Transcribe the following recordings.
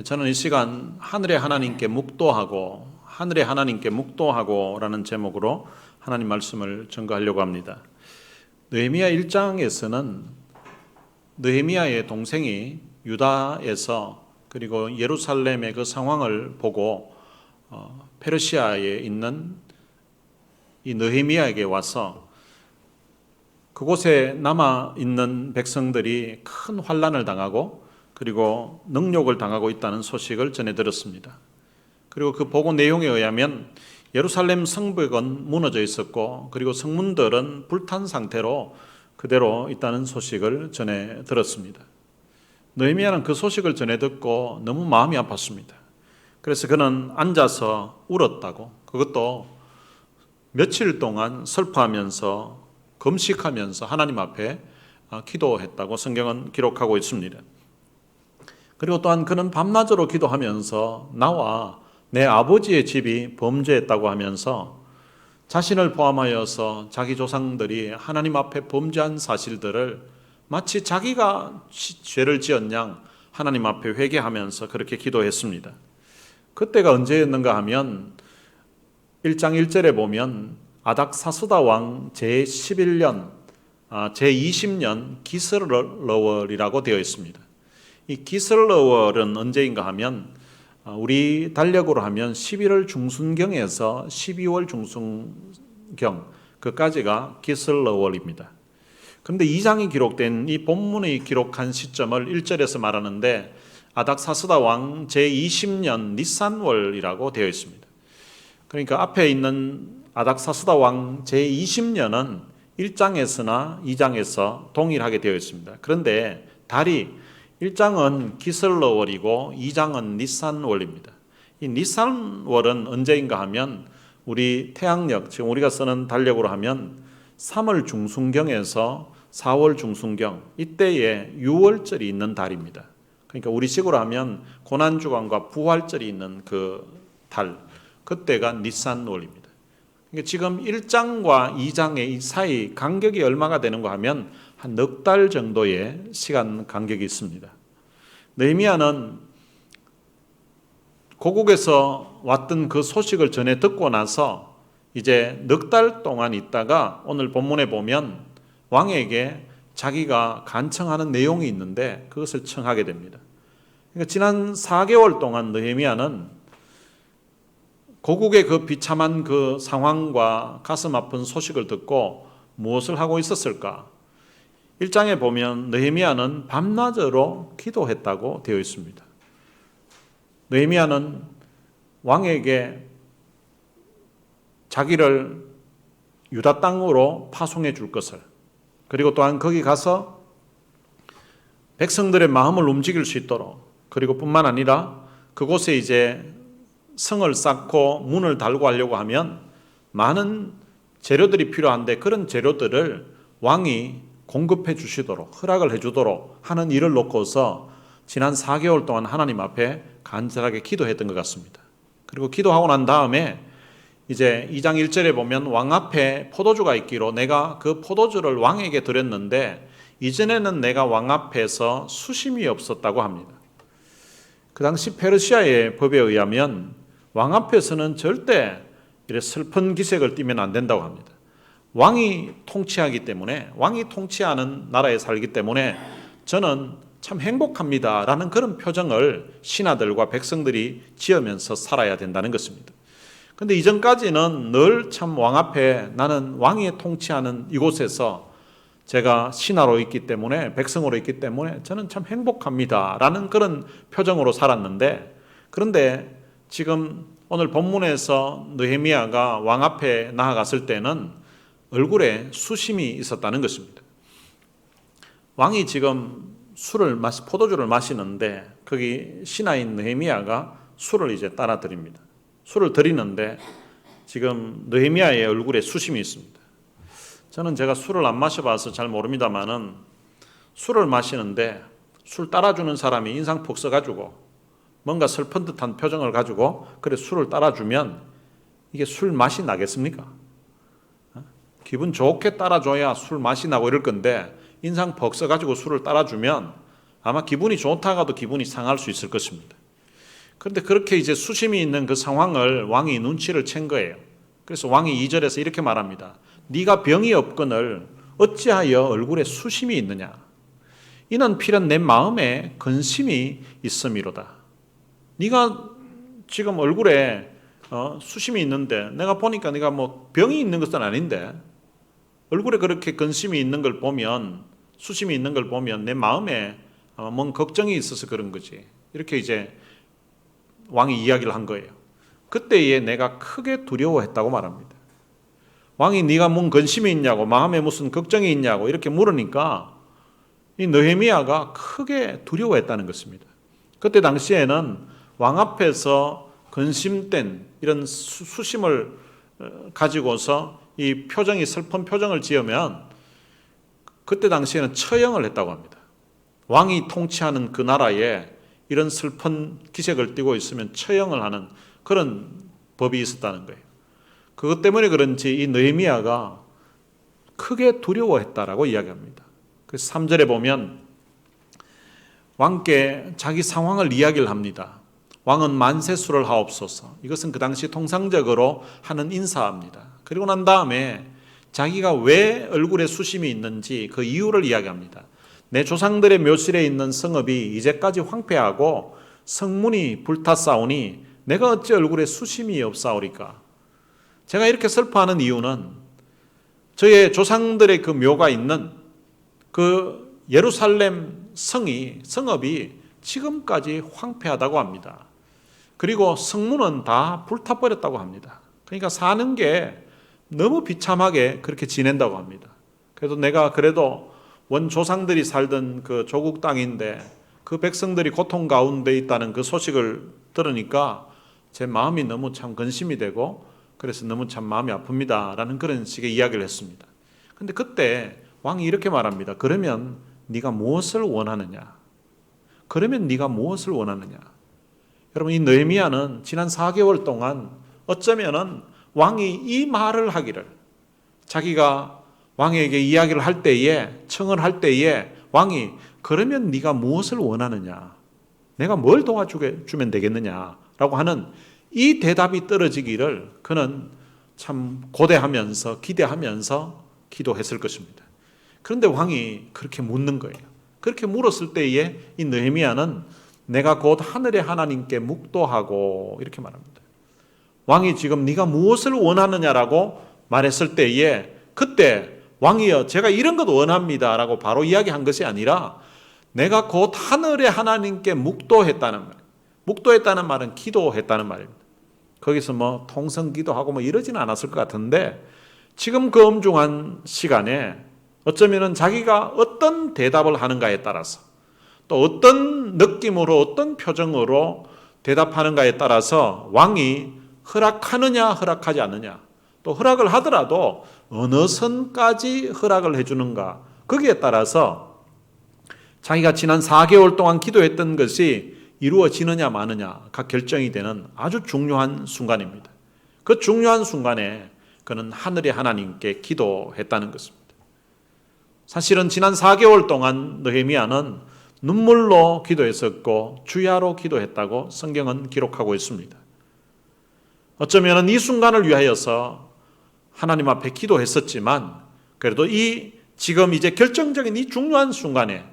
저는 이 시간 하늘의 하나님께 묵도하고 라는 제목으로 하나님 말씀을 전가하려고 합니다. 느헤미야 1장에서는 느헤미야의 동생이 유다에서 그리고 예루살렘의 그 상황을 보고 페르시아에 있는 이 느헤미야에게 와서 그곳에 남아있는 백성들이 큰 환난을 당하고 그리고 능욕을 당하고 있다는 소식을 전해 들었습니다. 그리고 그 보고 내용에 의하면 예루살렘 성벽은 무너져 있었고 그리고 성문들은 불탄 상태로 그대로 있다는 소식을 전해 들었습니다. 느헤미야는 그 소식을 전해 듣고 너무 마음이 아팠습니다. 그래서 그는 앉아서 울었다고, 그것도 며칠 동안 슬퍼하면서 금식하면서 하나님 앞에 기도했다고 성경은 기록하고 있습니다. 그리고 또한 그는 밤낮으로 기도하면서 나와 내 아버지의 집이 범죄했다고 하면서 자신을 포함하여서 자기 조상들이 하나님 앞에 범죄한 사실들을 마치 자기가 죄를 지은 양 하나님 앞에 회개하면서 그렇게 기도했습니다. 그때가 언제였는가 하면 1장 1절에 보면 아닥사스다 왕 제11년, 제20년 기슬러월이라고 되어 있습니다. 이 기슬러월은 언제인가 하면 우리 달력으로 하면 11월 중순경에서 12월 중순경 그까지가 기슬러월입니다. 그런데 2장이 기록된 이 본문이 기록한 시점을 1절에서 말하는데 아닥사스다 왕 제20년 니산월이라고 되어 있습니다. 그러니까 앞에 있는 아닥사스다 왕 제20년은 1장에서나 2장에서 동일하게 되어 있습니다. 그런데 달이 1장은 기슬러월이고 2장은 니산월입니다. 이 니산월은 언제인가 하면 우리 태양력, 지금 우리가 쓰는 달력으로 하면 3월 중순경에서 4월 중순경, 이때에 6월절이 있는 달입니다. 그러니까 우리식으로 하면 고난주간과 부활절이 있는 그 달, 그때가 니산월입니다. 그러니까 지금 1장과 2장의 이 사이 간격이 얼마가 되는가 하면 한 넉 달 정도의 시간 간격이 있습니다. 느헤미야는 고국에서 왔던 그 소식을 전해 듣고 나서 이제 넉 달 동안 있다가 오늘 본문에 보면 왕에게 자기가 간청하는 내용이 있는데 그것을 청하게 됩니다. 그러니까 지난 4개월 동안 느헤미야는 고국의 그 비참한 그 상황과 가슴 아픈 소식을 듣고 무엇을 하고 있었을까? 1장에 보면 느헤미야는 밤낮으로 기도했다고 되어 있습니다. 느헤미야는 왕에게 자기를 유다 땅으로 파송해 줄 것을, 그리고 또한 거기 가서 백성들의 마음을 움직일 수 있도록, 그리고 뿐만 아니라 그곳에 이제 성을 쌓고 문을 달고 하려고 하면 많은 재료들이 필요한데 그런 재료들을 왕이 공급해 주시도록, 허락을 해 주도록 하는 일을 놓고서 지난 4개월 동안 하나님 앞에 간절하게 기도했던 것 같습니다. 그리고 기도하고 난 다음에 이제 2장 1절에 보면 왕 앞에 포도주가 있기로 내가 그 포도주를 왕에게 드렸는데 이전에는 내가 왕 앞에서 수심이 없었다고 합니다. 그 당시 페르시아의 법에 의하면 왕 앞에서는 절대 이렇게 슬픈 기색을 띠면 안 된다고 합니다. 왕이 통치하기 때문에, 왕이 통치하는 나라에 살기 때문에 저는 참 행복합니다 라는 그런 표정을 신하들과 백성들이 지으면서 살아야 된다는 것입니다. 그런데 이전까지는 늘 참 왕 앞에 나는 왕이 통치하는 이곳에서 제가 신하로 있기 때문에, 백성으로 있기 때문에 저는 참 행복합니다 라는 그런 표정으로 살았는데, 그런데 지금 오늘 본문에서 느헤미야가 왕 앞에 나아갔을 때는 얼굴에 수심이 있었다는 것입니다. 왕이 지금 포도주를 마시는데 거기 신하인 느헤미야가 술을 이제 따라 드립니다. 술을 드리는데 지금 느헤미야의 얼굴에 수심이 있습니다. 저는 제가 술을 안 마셔봐서 잘 모릅니다만은 술을 마시는데 술 따라주는 사람이 인상 푹 써가지고 뭔가 슬픈 듯한 표정을 가지고 그래 술을 따라주면 이게 술 맛이 나겠습니까? 기분 좋게 따라줘야 술 맛이 나고 이럴 건데 인상 퍽 써가지고 술을 따라주면 아마 기분이 좋다가도 기분이 상할 수 있을 것입니다. 그런데 그렇게 이제 수심이 있는 그 상황을 왕이 눈치를 챈 거예요. 그래서 왕이 2절에서 이렇게 말합니다. 네가 병이 없거늘 어찌하여 얼굴에 수심이 있느냐? 이는 필연 내 마음에 근심이 있음이로다. 네가 지금 얼굴에 수심이 있는데 내가 보니까 네가 뭐 병이 있는 것은 아닌데 얼굴에 그렇게 근심이 있는 걸 보면 수심이 있는 걸 보면 내 마음에 뭔 걱정이 있어서 그런 거지. 이렇게 이제 왕이 이야기를 한 거예요. 그때에 내가 크게 두려워했다고 말합니다. 왕이 네가 뭔 근심이 있냐고 마음에 무슨 걱정이 있냐고 이렇게 물으니까 이 느헤미야가 크게 두려워했다는 것입니다. 그때 당시에는 왕 앞에서 근심된 이런 수심을 가지고서 이 표정이 슬픈 표정을 지으면 그때 당시에는 처형을 했다고 합니다. 왕이 통치하는 그 나라에 이런 슬픈 기색을 띠고 있으면 처형을 하는 그런 법이 있었다는 거예요. 그것 때문에 그런지 이 느헤미야가 크게 두려워했다라고 이야기합니다. 그래서 3절에 보면 왕께 자기 상황을 이야기를 합니다. 왕은 만세수를 하옵소서. 이것은 그 당시 통상적으로 하는 인사입니다. 그리고 난 다음에 자기가 왜 얼굴에 수심이 있는지 그 이유를 이야기합니다. 내 조상들의 묘실에 있는 성읍이 이제까지 황폐하고 성문이 불탔사오니 내가 어찌 얼굴에 수심이 없사오리까? 제가 이렇게 슬퍼하는 이유는 저의 조상들의 그 묘가 있는 그 예루살렘 성읍이 지금까지 황폐하다고 합니다. 그리고 성문은 다 불타버렸다고 합니다. 그러니까 사는 게 너무 비참하게 그렇게 지낸다고 합니다. 그래도 내가 그래도 원 조상들이 살던 그 조국 땅인데 그 백성들이 고통 가운데 있다는 그 소식을 들으니까 제 마음이 너무 참 근심이 되고 그래서 너무 참 마음이 아픕니다 라는 그런 식의 이야기를 했습니다. 근데 그때 왕이 이렇게 말합니다. 그러면 네가 무엇을 원하느냐? 그러면 네가 무엇을 원하느냐? 여러분 이 느헤미야는 지난 4개월 동안 어쩌면은 왕이 이 말을 하기를 자기가 왕에게 이야기를 할 때에 청을 할 때에 왕이 그러면 네가 무엇을 원하느냐? 내가 뭘 도와주면 되겠느냐라고 하는 이 대답이 떨어지기를 그는 참 고대하면서 기대하면서 기도했을 것입니다. 그런데 왕이 그렇게 묻는 거예요. 그렇게 물었을 때에 이 느헤미야는 내가 곧 하늘의 하나님께 묵도하고 이렇게 말합니다. 왕이 지금 네가 무엇을 원하느냐라고 말했을 때에 그때 왕이여 제가 이런 것 원합니다 라고 바로 이야기한 것이 아니라 내가 곧 하늘의 하나님께 묵도했다는 말. 묵도했다는 말은 기도했다는 말입니다. 거기서 뭐 통성기도하고 뭐 이러지는 않았을 것 같은데 지금 그 엄중한 시간에 어쩌면은 자기가 어떤 대답을 하는가에 따라서 또 어떤 느낌으로 어떤 표정으로 대답하는가에 따라서 왕이 허락하느냐 허락하지 않느냐 또 허락을 하더라도 어느 선까지 허락을 해주는가 거기에 따라서 자기가 지난 4개월 동안 기도했던 것이 이루어지느냐 마느냐가 결정이 되는 아주 중요한 순간입니다. 그 중요한 순간에 그는 하늘의 하나님께 기도했다는 것입니다. 사실은 지난 4개월 동안 느헤미야는 눈물로 기도했었고 주야로 기도했다고 성경은 기록하고 있습니다. 어쩌면 이 순간을 위하여서 하나님 앞에 기도했었지만 그래도 이 지금 이제 결정적인 이 중요한 순간에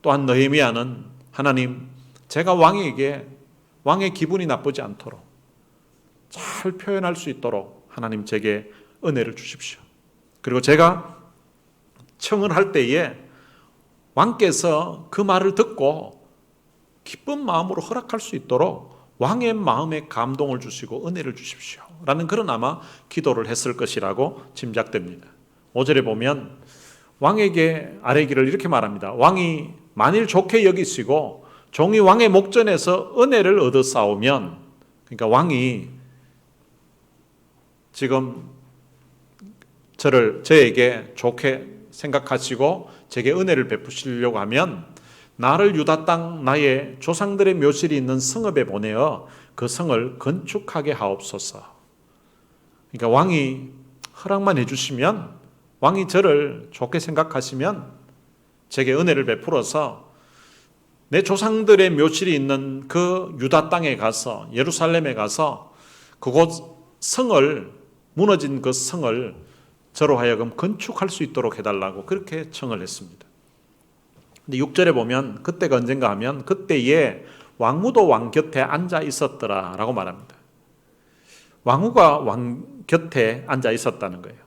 또한 느헤미야는 하나님 제가 왕에게 왕의 기분이 나쁘지 않도록 잘 표현할 수 있도록 하나님 제게 은혜를 주십시오. 그리고 제가 청을 할 때에 왕께서 그 말을 듣고 기쁜 마음으로 허락할 수 있도록 왕의 마음에 감동을 주시고 은혜를 주십시오 라는 그런 아마 기도를 했을 것이라고 짐작됩니다. 5절에 보면 왕에게 아뢰기를 이렇게 말합니다. 왕이 만일 좋게 여기시고 종이 왕의 목전에서 은혜를 얻어 싸우면 그러니까 왕이 지금 저에게 좋게 생각하시고 제게 은혜를 베푸시려고 하면 나를 유다 땅 나의 조상들의 묘실이 있는 성읍에 보내어 그 성을 건축하게 하옵소서. 그러니까 왕이 허락만 해주시면 왕이 저를 좋게 생각하시면 제게 은혜를 베풀어서 내 조상들의 묘실이 있는 그 유다 땅에 가서 예루살렘에 가서 그곳 성을 무너진 그 성을 저로 하여금 건축할 수 있도록 해달라고 그렇게 청을 했습니다. 근데 6절에 보면 그때가 언젠가 하면 그때에 왕후도 왕 곁에 앉아 있었더라 라고 말합니다. 왕후가 왕 곁에 앉아 있었다는 거예요.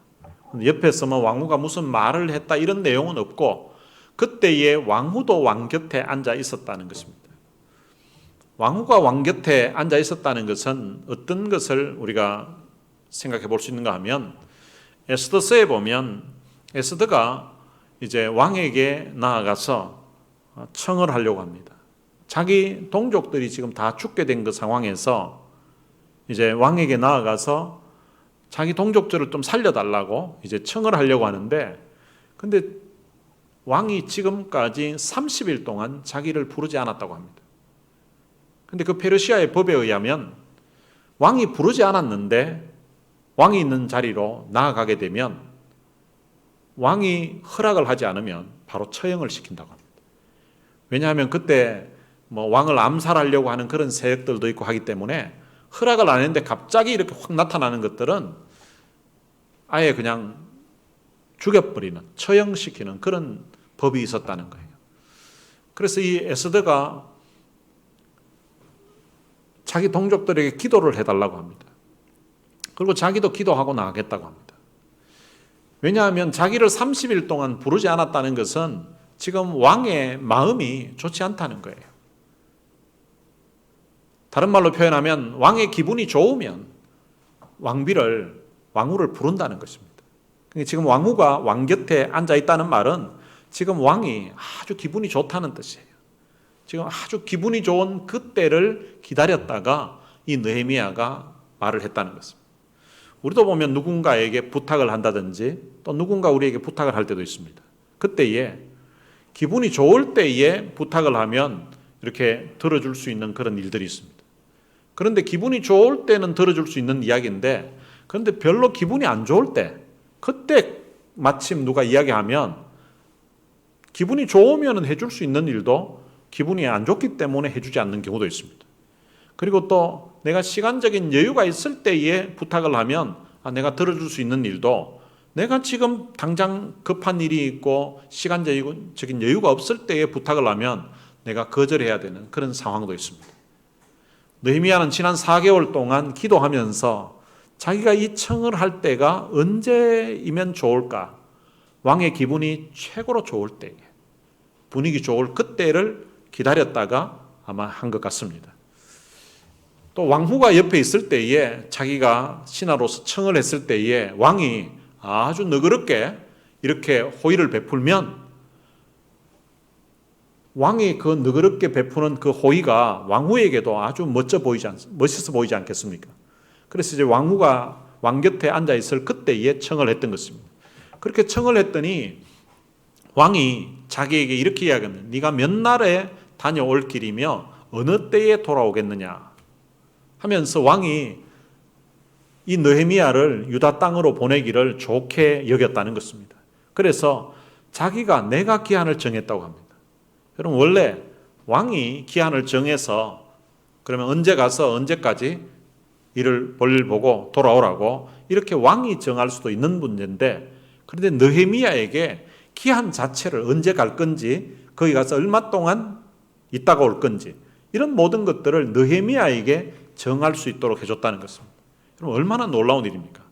옆에서 뭐 왕후가 무슨 말을 했다 이런 내용은 없고 그때에 왕후도 왕 곁에 앉아 있었다는 것입니다. 왕후가 왕 곁에 앉아 있었다는 것은 어떤 것을 우리가 생각해 볼 수 있는가 하면 에스더서에 보면 에스더가 이제 왕에게 나아가서 청을 하려고 합니다. 자기 동족들이 지금 다 죽게 된 그 상황에서 이제 왕에게 나아가서 자기 동족들을 좀 살려달라고 이제 청을 하려고 하는데 근데 왕이 지금까지 30일 동안 자기를 부르지 않았다고 합니다. 근데 그 페르시아의 법에 의하면 왕이 부르지 않았는데 왕이 있는 자리로 나아가게 되면 왕이 허락을 하지 않으면 바로 처형을 시킨다고 합니다. 왜냐하면 그때 뭐 왕을 암살하려고 하는 그런 세력들도 있고 하기 때문에 허락을 안 했는데 갑자기 이렇게 확 나타나는 것들은 아예 그냥 죽여버리는, 처형시키는 그런 법이 있었다는 거예요. 그래서 이 에스더가 자기 동족들에게 기도를 해달라고 합니다. 그리고 자기도 기도하고 나가겠다고 합니다. 왜냐하면 자기를 30일 동안 부르지 않았다는 것은 지금 왕의 마음이 좋지 않다는 거예요. 다른 말로 표현하면 왕의 기분이 좋으면 왕후를 부른다는 것입니다. 그러니까 지금 왕후가 왕 곁에 앉아 있다는 말은 지금 왕이 아주 기분이 좋다는 뜻이에요. 지금 아주 기분이 좋은 그때를 기다렸다가 이 느헤미야가 말을 했다는 것입니다. 우리도 보면 누군가에게 부탁을 한다든지 또 누군가 우리에게 부탁을 할 때도 있습니다. 그때에 기분이 좋을 때에 부탁을 하면 이렇게 들어줄 수 있는 그런 일들이 있습니다. 그런데 기분이 좋을 때는 들어줄 수 있는 이야기인데 그런데 별로 기분이 안 좋을 때 그때 마침 누가 이야기하면 기분이 좋으면 해줄 수 있는 일도 기분이 안 좋기 때문에 해주지 않는 경우도 있습니다. 그리고 또 내가 시간적인 여유가 있을 때에 부탁을 하면 내가 들어줄 수 있는 일도 내가 지금 당장 급한 일이 있고 시간적인 여유가 없을 때에 부탁을 하면 내가 거절해야 되는 그런 상황도 있습니다. 느헤미야는 지난 4개월 동안 기도하면서 자기가 이 청을 할 때가 언제이면 좋을까? 왕의 기분이 최고로 좋을 때에 분위기 좋을 그때를 기다렸다가 아마 한 것 같습니다. 또 왕후가 옆에 있을 때에 자기가 신하로서 청을 했을 때에 왕이 아주 너그럽게 이렇게 호의를 베풀면 왕이 그 너그럽게 베푸는 그 호의가 왕후에게도 아주 멋있어 보이지 않겠습니까? 그래서 이제 왕후가 왕 곁에 앉아 있을 그때에 청을 했던 것입니다. 그렇게 청을 했더니 왕이 자기에게 이렇게 이야기합니다. 네가 몇 날에 다녀올 길이며 어느 때에 돌아오겠느냐 하면서 왕이 이 느헤미야를 유다 땅으로 보내기를 좋게 여겼다는 것입니다. 그래서 내가 기한을 정했다고 합니다. 여러분 원래 왕이 기한을 정해서 그러면 언제 가서 언제까지 이를 볼일 보고 돌아오라고 이렇게 왕이 정할 수도 있는 문제인데 그런데 느헤미야에게 기한 자체를 언제 갈 건지 거기 가서 얼마 동안 있다가 올 건지 이런 모든 것들을 느헤미야에게 정할 수 있도록 해줬다는 것입니다. 여러분 얼마나 놀라운 일입니까?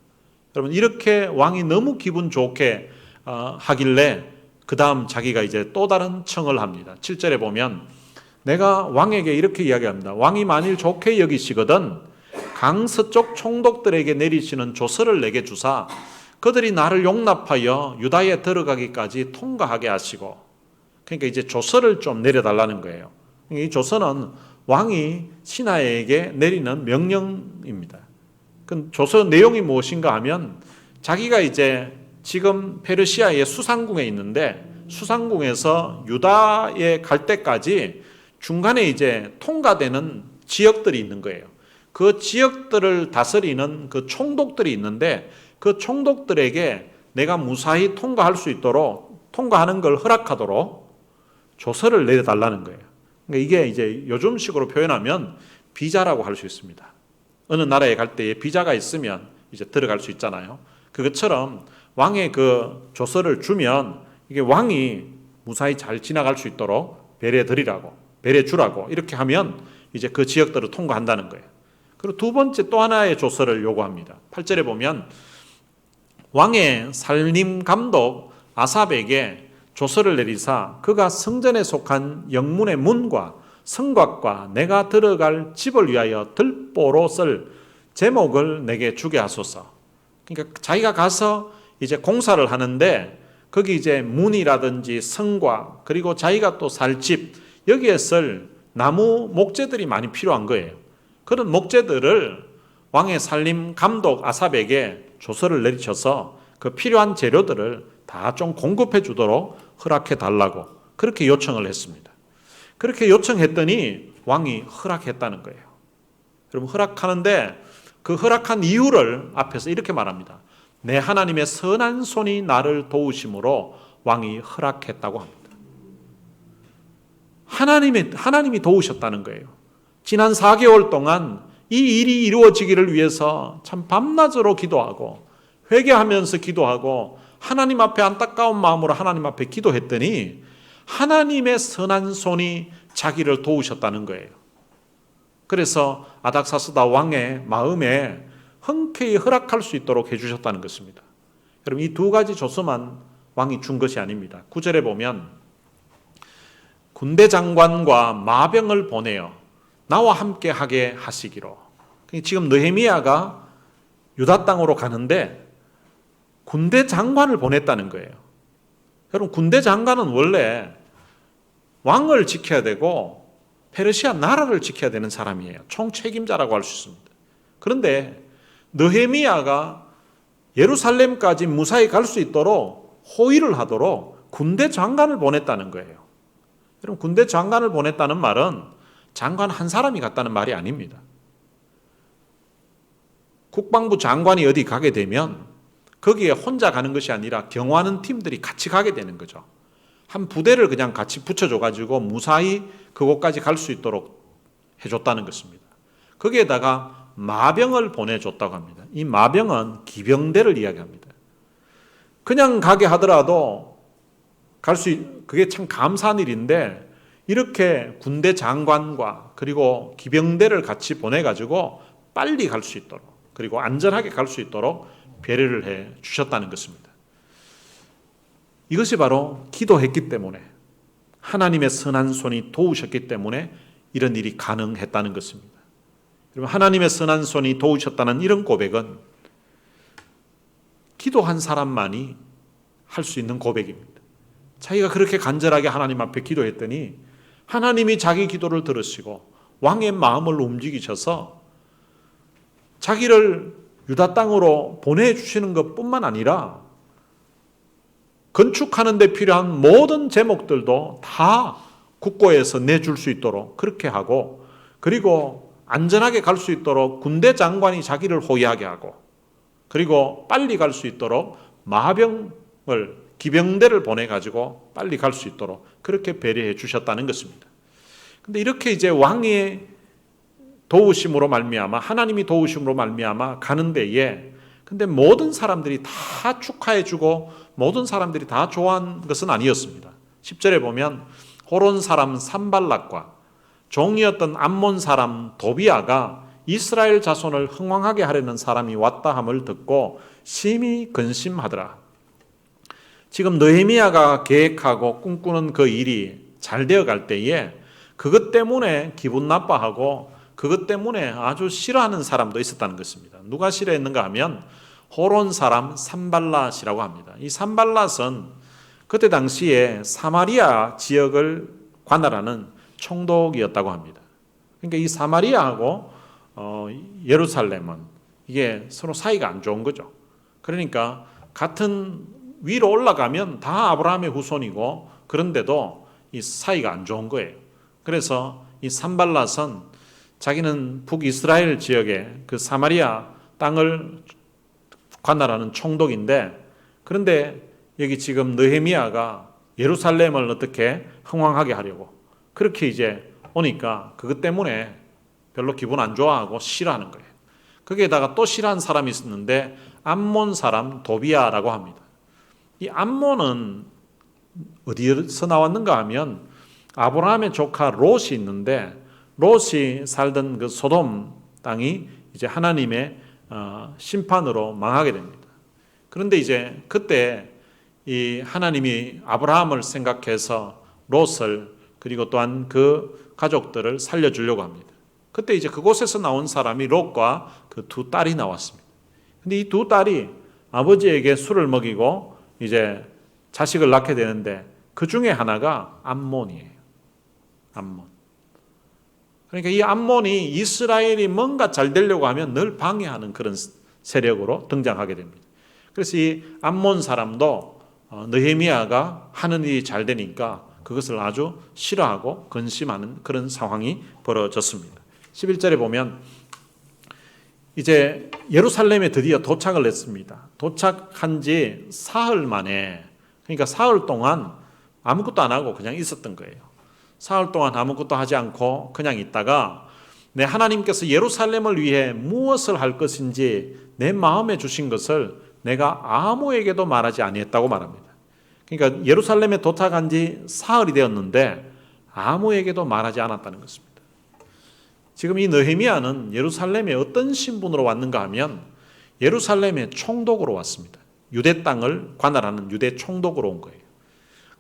여러분 이렇게 왕이 너무 기분 좋게 하길래 그 다음 자기가 이제 또 다른 청을 합니다. 7절에 보면 내가 왕에게 이렇게 이야기합니다. 왕이 만일 좋게 여기시거든 강서쪽 총독들에게 내리시는 조서를 내게 주사 그들이 나를 용납하여 유다에 들어가기까지 통과하게 하시고 그러니까 이제 조서를 좀 내려달라는 거예요. 이 조서는 왕이 신하에게 내리는 명령입니다. 그 조서 내용이 무엇인가 하면 자기가 이제 지금 페르시아의 수상궁에 있는데 수상궁에서 유다에 갈 때까지 중간에 이제 통과되는 지역들이 있는 거예요. 그 지역들을 다스리는 그 총독들이 있는데 그 총독들에게 내가 무사히 통과할 수 있도록 통과하는 걸 허락하도록 조서를 내려달라는 거예요. 그러니까 이게 이제 요즘식으로 표현하면 비자라고 할 수 있습니다. 어느 나라에 갈 때에 비자가 있으면 이제 들어갈 수 있잖아요. 그것처럼 왕의 그 조서를 주면 이게 왕이 무사히 잘 지나갈 수 있도록 배려해 드리라고, 배려해 주라고 이렇게 하면 이제 그 지역들을 통과한다는 거예요. 그리고 두 번째 또 하나의 조서를 요구합니다. 8절에 보면 왕의 살림 감독 아삽에게 조서를 내리사 그가 성전에 속한 영문의 문과 성곽과 내가 들어갈 집을 위하여 들보로 쓸 제목을 내게 주게 하소서. 그러니까 자기가 가서 이제 공사를 하는데 거기 이제 문이라든지 성곽 그리고 자기가 또 살 집 여기에 쓸 나무 목재들이 많이 필요한 거예요. 그런 목재들을 왕의 살림 감독 아삽에게 조서를 내리쳐서 그 필요한 재료들을 다 좀 공급해 주도록 허락해 달라고 그렇게 요청을 했습니다. 그렇게 요청했더니 왕이 허락했다는 거예요. 여러분 허락하는데 그 허락한 이유를 앞에서 이렇게 말합니다. 내 하나님의 선한 손이 나를 도우심으로 왕이 허락했다고 합니다. 하나님이 도우셨다는 거예요. 지난 4개월 동안 이 일이 이루어지기를 위해서 참 밤낮으로 기도하고 회개하면서 기도하고 하나님 앞에 안타까운 마음으로 하나님 앞에 기도했더니 하나님의 선한 손이 자기를 도우셨다는 거예요. 그래서 아닥사스다 왕의 마음에 흔쾌히 허락할 수 있도록 해주셨다는 것입니다. 여러분 이 두 가지 조서만 왕이 준 것이 아닙니다. 9절에 보면 군대 장관과 마병을 보내어 나와 함께 하게 하시기로. 지금 느헤미야가 유다 땅으로 가는데 군대 장관을 보냈다는 거예요. 여러분 군대 장관은 원래 왕을 지켜야 되고 페르시아 나라를 지켜야 되는 사람이에요. 총책임자라고 할 수 있습니다. 그런데 느헤미야가 예루살렘까지 무사히 갈 수 있도록 호위를 하도록 군대 장관을 보냈다는 거예요. 여러분 군대 장관을 보냈다는 말은 장관 한 사람이 갔다는 말이 아닙니다. 국방부 장관이 어디 가게 되면 거기에 혼자 가는 것이 아니라 경호하는 팀들이 같이 가게 되는 거죠. 한 부대를 그냥 같이 붙여줘가지고 무사히 그곳까지 갈 수 있도록 해줬다는 것입니다. 거기에다가 마병을 보내줬다고 합니다. 이 마병은 기병대를 이야기합니다. 그냥 가게 하더라도 그게 참 감사한 일인데 이렇게 군대 장관과 그리고 기병대를 같이 보내가지고 빨리 갈 수 있도록 그리고 안전하게 갈 수 있도록 배려를 해 주셨다는 것입니다. 이것이 바로 기도했기 때문에 하나님의 선한 손이 도우셨기 때문에 이런 일이 가능했다는 것입니다. 여러분 하나님의 선한 손이 도우셨다는 이런 고백은 기도한 사람만이 할 수 있는 고백입니다. 자기가 그렇게 간절하게 하나님 앞에 기도했더니 하나님이 자기 기도를 들으시고 왕의 마음을 움직이셔서 자기를 유다 땅으로 보내주시는 것뿐만 아니라 건축하는 데 필요한 모든 제목들도 다 국고에서 내줄 수 있도록 그렇게 하고 그리고 안전하게 갈 수 있도록 군대 장관이 자기를 호위하게 하고 그리고 빨리 갈 수 있도록 기병대를 보내가지고 빨리 갈 수 있도록 그렇게 배려해 주셨다는 것입니다. 근데 이렇게 이제 왕의 도우심으로 말미암아 하나님이 도우심으로 말미암아 가는 데에 근데 모든 사람들이 다 축하해 주고 모든 사람들이 다 좋아한 것은 아니었습니다. 10절에 보면 호론 사람 산발락과 종이었던 암몬 사람 도비아가 이스라엘 자손을 흥왕하게 하려는 사람이 왔다 함을 듣고 심히 근심하더라. 지금 느헤미야가 계획하고 꿈꾸는 그 일이 잘 되어갈 때에 그것 때문에 기분 나빠하고 그것 때문에 아주 싫어하는 사람도 있었다는 것입니다. 누가 싫어했는가 하면 호론 사람 산발랏이라고 합니다. 이 산발랏은 그때 당시에 사마리아 지역을 관할하는 총독이었다고 합니다. 그러니까 이 사마리아하고 예루살렘은 이게 서로 사이가 안 좋은 거죠. 그러니까 같은 위로 올라가면 다 아브라함의 후손이고 그런데도 이 사이가 안 좋은 거예요. 그래서 이 산발랏은 자기는 북이스라엘 지역의 그 사마리아 땅을 관할하는 총독인데 그런데 여기 지금 느헤미야가 예루살렘을 어떻게 흥왕하게 하려고 그렇게 이제 오니까 그것 때문에 별로 기분 안 좋아하고 싫어하는 거예요. 거기에다가 또 싫어하는 사람이 있었는데 암몬 사람 도비아라고 합니다. 이 암몬은 어디서 나왔는가 하면 아브라함의 조카 롯이 있는데 롯이 살던 그 소돔 땅이 이제 하나님의 심판으로 망하게 됩니다. 그런데 이제 그때 이 하나님이 아브라함을 생각해서 롯을 그리고 또한 그 가족들을 살려주려고 합니다. 그때 이제 그곳에서 나온 사람이 롯과 그 두 딸이 나왔습니다. 근데 이 두 딸이 아버지에게 술을 먹이고 이제 자식을 낳게 되는데 그 중에 하나가 암몬이에요. 암몬. 그러니까 이 암몬이 이스라엘이 뭔가 잘 되려고 하면 늘 방해하는 그런 세력으로 등장하게 됩니다. 그래서 이 암몬 사람도 느헤미야가 하는 일이 잘 되니까 그것을 아주 싫어하고 근심하는 그런 상황이 벌어졌습니다. 11절에 보면 이제 예루살렘에 드디어 도착을 했습니다. 도착한 지 사흘 만에, 그러니까 사흘 동안 아무것도 안 하고 그냥 있었던 거예요. 사흘 동안 아무것도 하지 않고 그냥 있다가 내 하나님께서 예루살렘을 위해 무엇을 할 것인지 내 마음에 주신 것을 내가 아무에게도 말하지 아니했다고 말합니다. 그러니까 예루살렘에 도착한 지 사흘이 되었는데 아무에게도 말하지 않았다는 것입니다. 지금 이 느헤미야는 예루살렘에 어떤 신분으로 왔는가 하면 예루살렘의 총독으로 왔습니다. 유대 땅을 관할하는 유대 총독으로 온 거예요.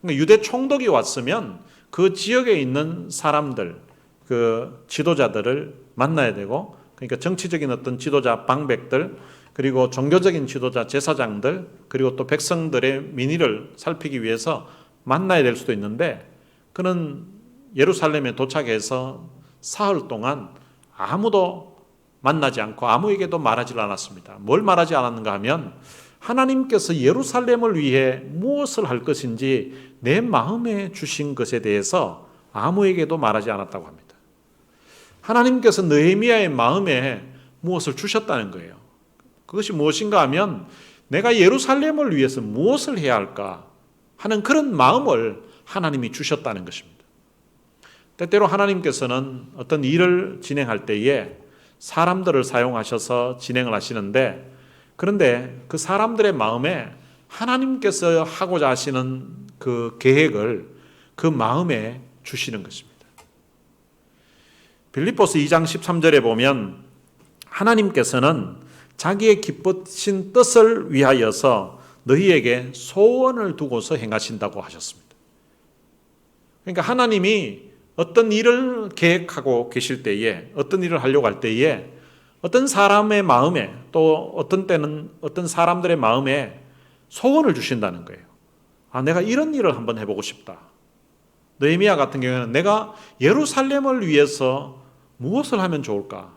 그러니까 유대 총독이 왔으면 그 지역에 있는 사람들, 그 지도자들을 만나야 되고, 그러니까 정치적인 어떤 지도자 방백들, 그리고 종교적인 지도자 제사장들, 그리고 또 백성들의 민의를 살피기 위해서 만나야 될 수도 있는데 그는 예루살렘에 도착해서 사흘 동안 아무도 만나지 않고 아무에게도 말하지 않았습니다. 뭘 말하지 않았는가 하면 하나님께서 예루살렘을 위해 무엇을 할 것인지 내 마음에 주신 것에 대해서 아무에게도 말하지 않았다고 합니다. 하나님께서 느헤미야의 마음에 무엇을 주셨다는 거예요. 그것이 무엇인가 하면 내가 예루살렘을 위해서 무엇을 해야 할까 하는 그런 마음을 하나님이 주셨다는 것입니다. 때때로 하나님께서는 어떤 일을 진행할 때에 사람들을 사용하셔서 진행을 하시는데, 그런데 그 사람들의 마음에 하나님께서 하고자 하시는 그 계획을 그 마음에 주시는 것입니다. 빌립보서 2장 13절에 보면 하나님께서는 자기의 기쁘신 뜻을 위하여서 너희에게 소원을 두고서 행하신다고 하셨습니다. 그러니까 하나님이 어떤 일을 계획하고 계실 때에, 어떤 일을 하려고 할 때에 어떤 사람의 마음에, 또 어떤 때는 어떤 사람들의 마음에 소원을 주신다는 거예요. 내가 이런 일을 한번 해보고 싶다. 느헤미야 같은 경우에는 내가 예루살렘을 위해서 무엇을 하면 좋을까?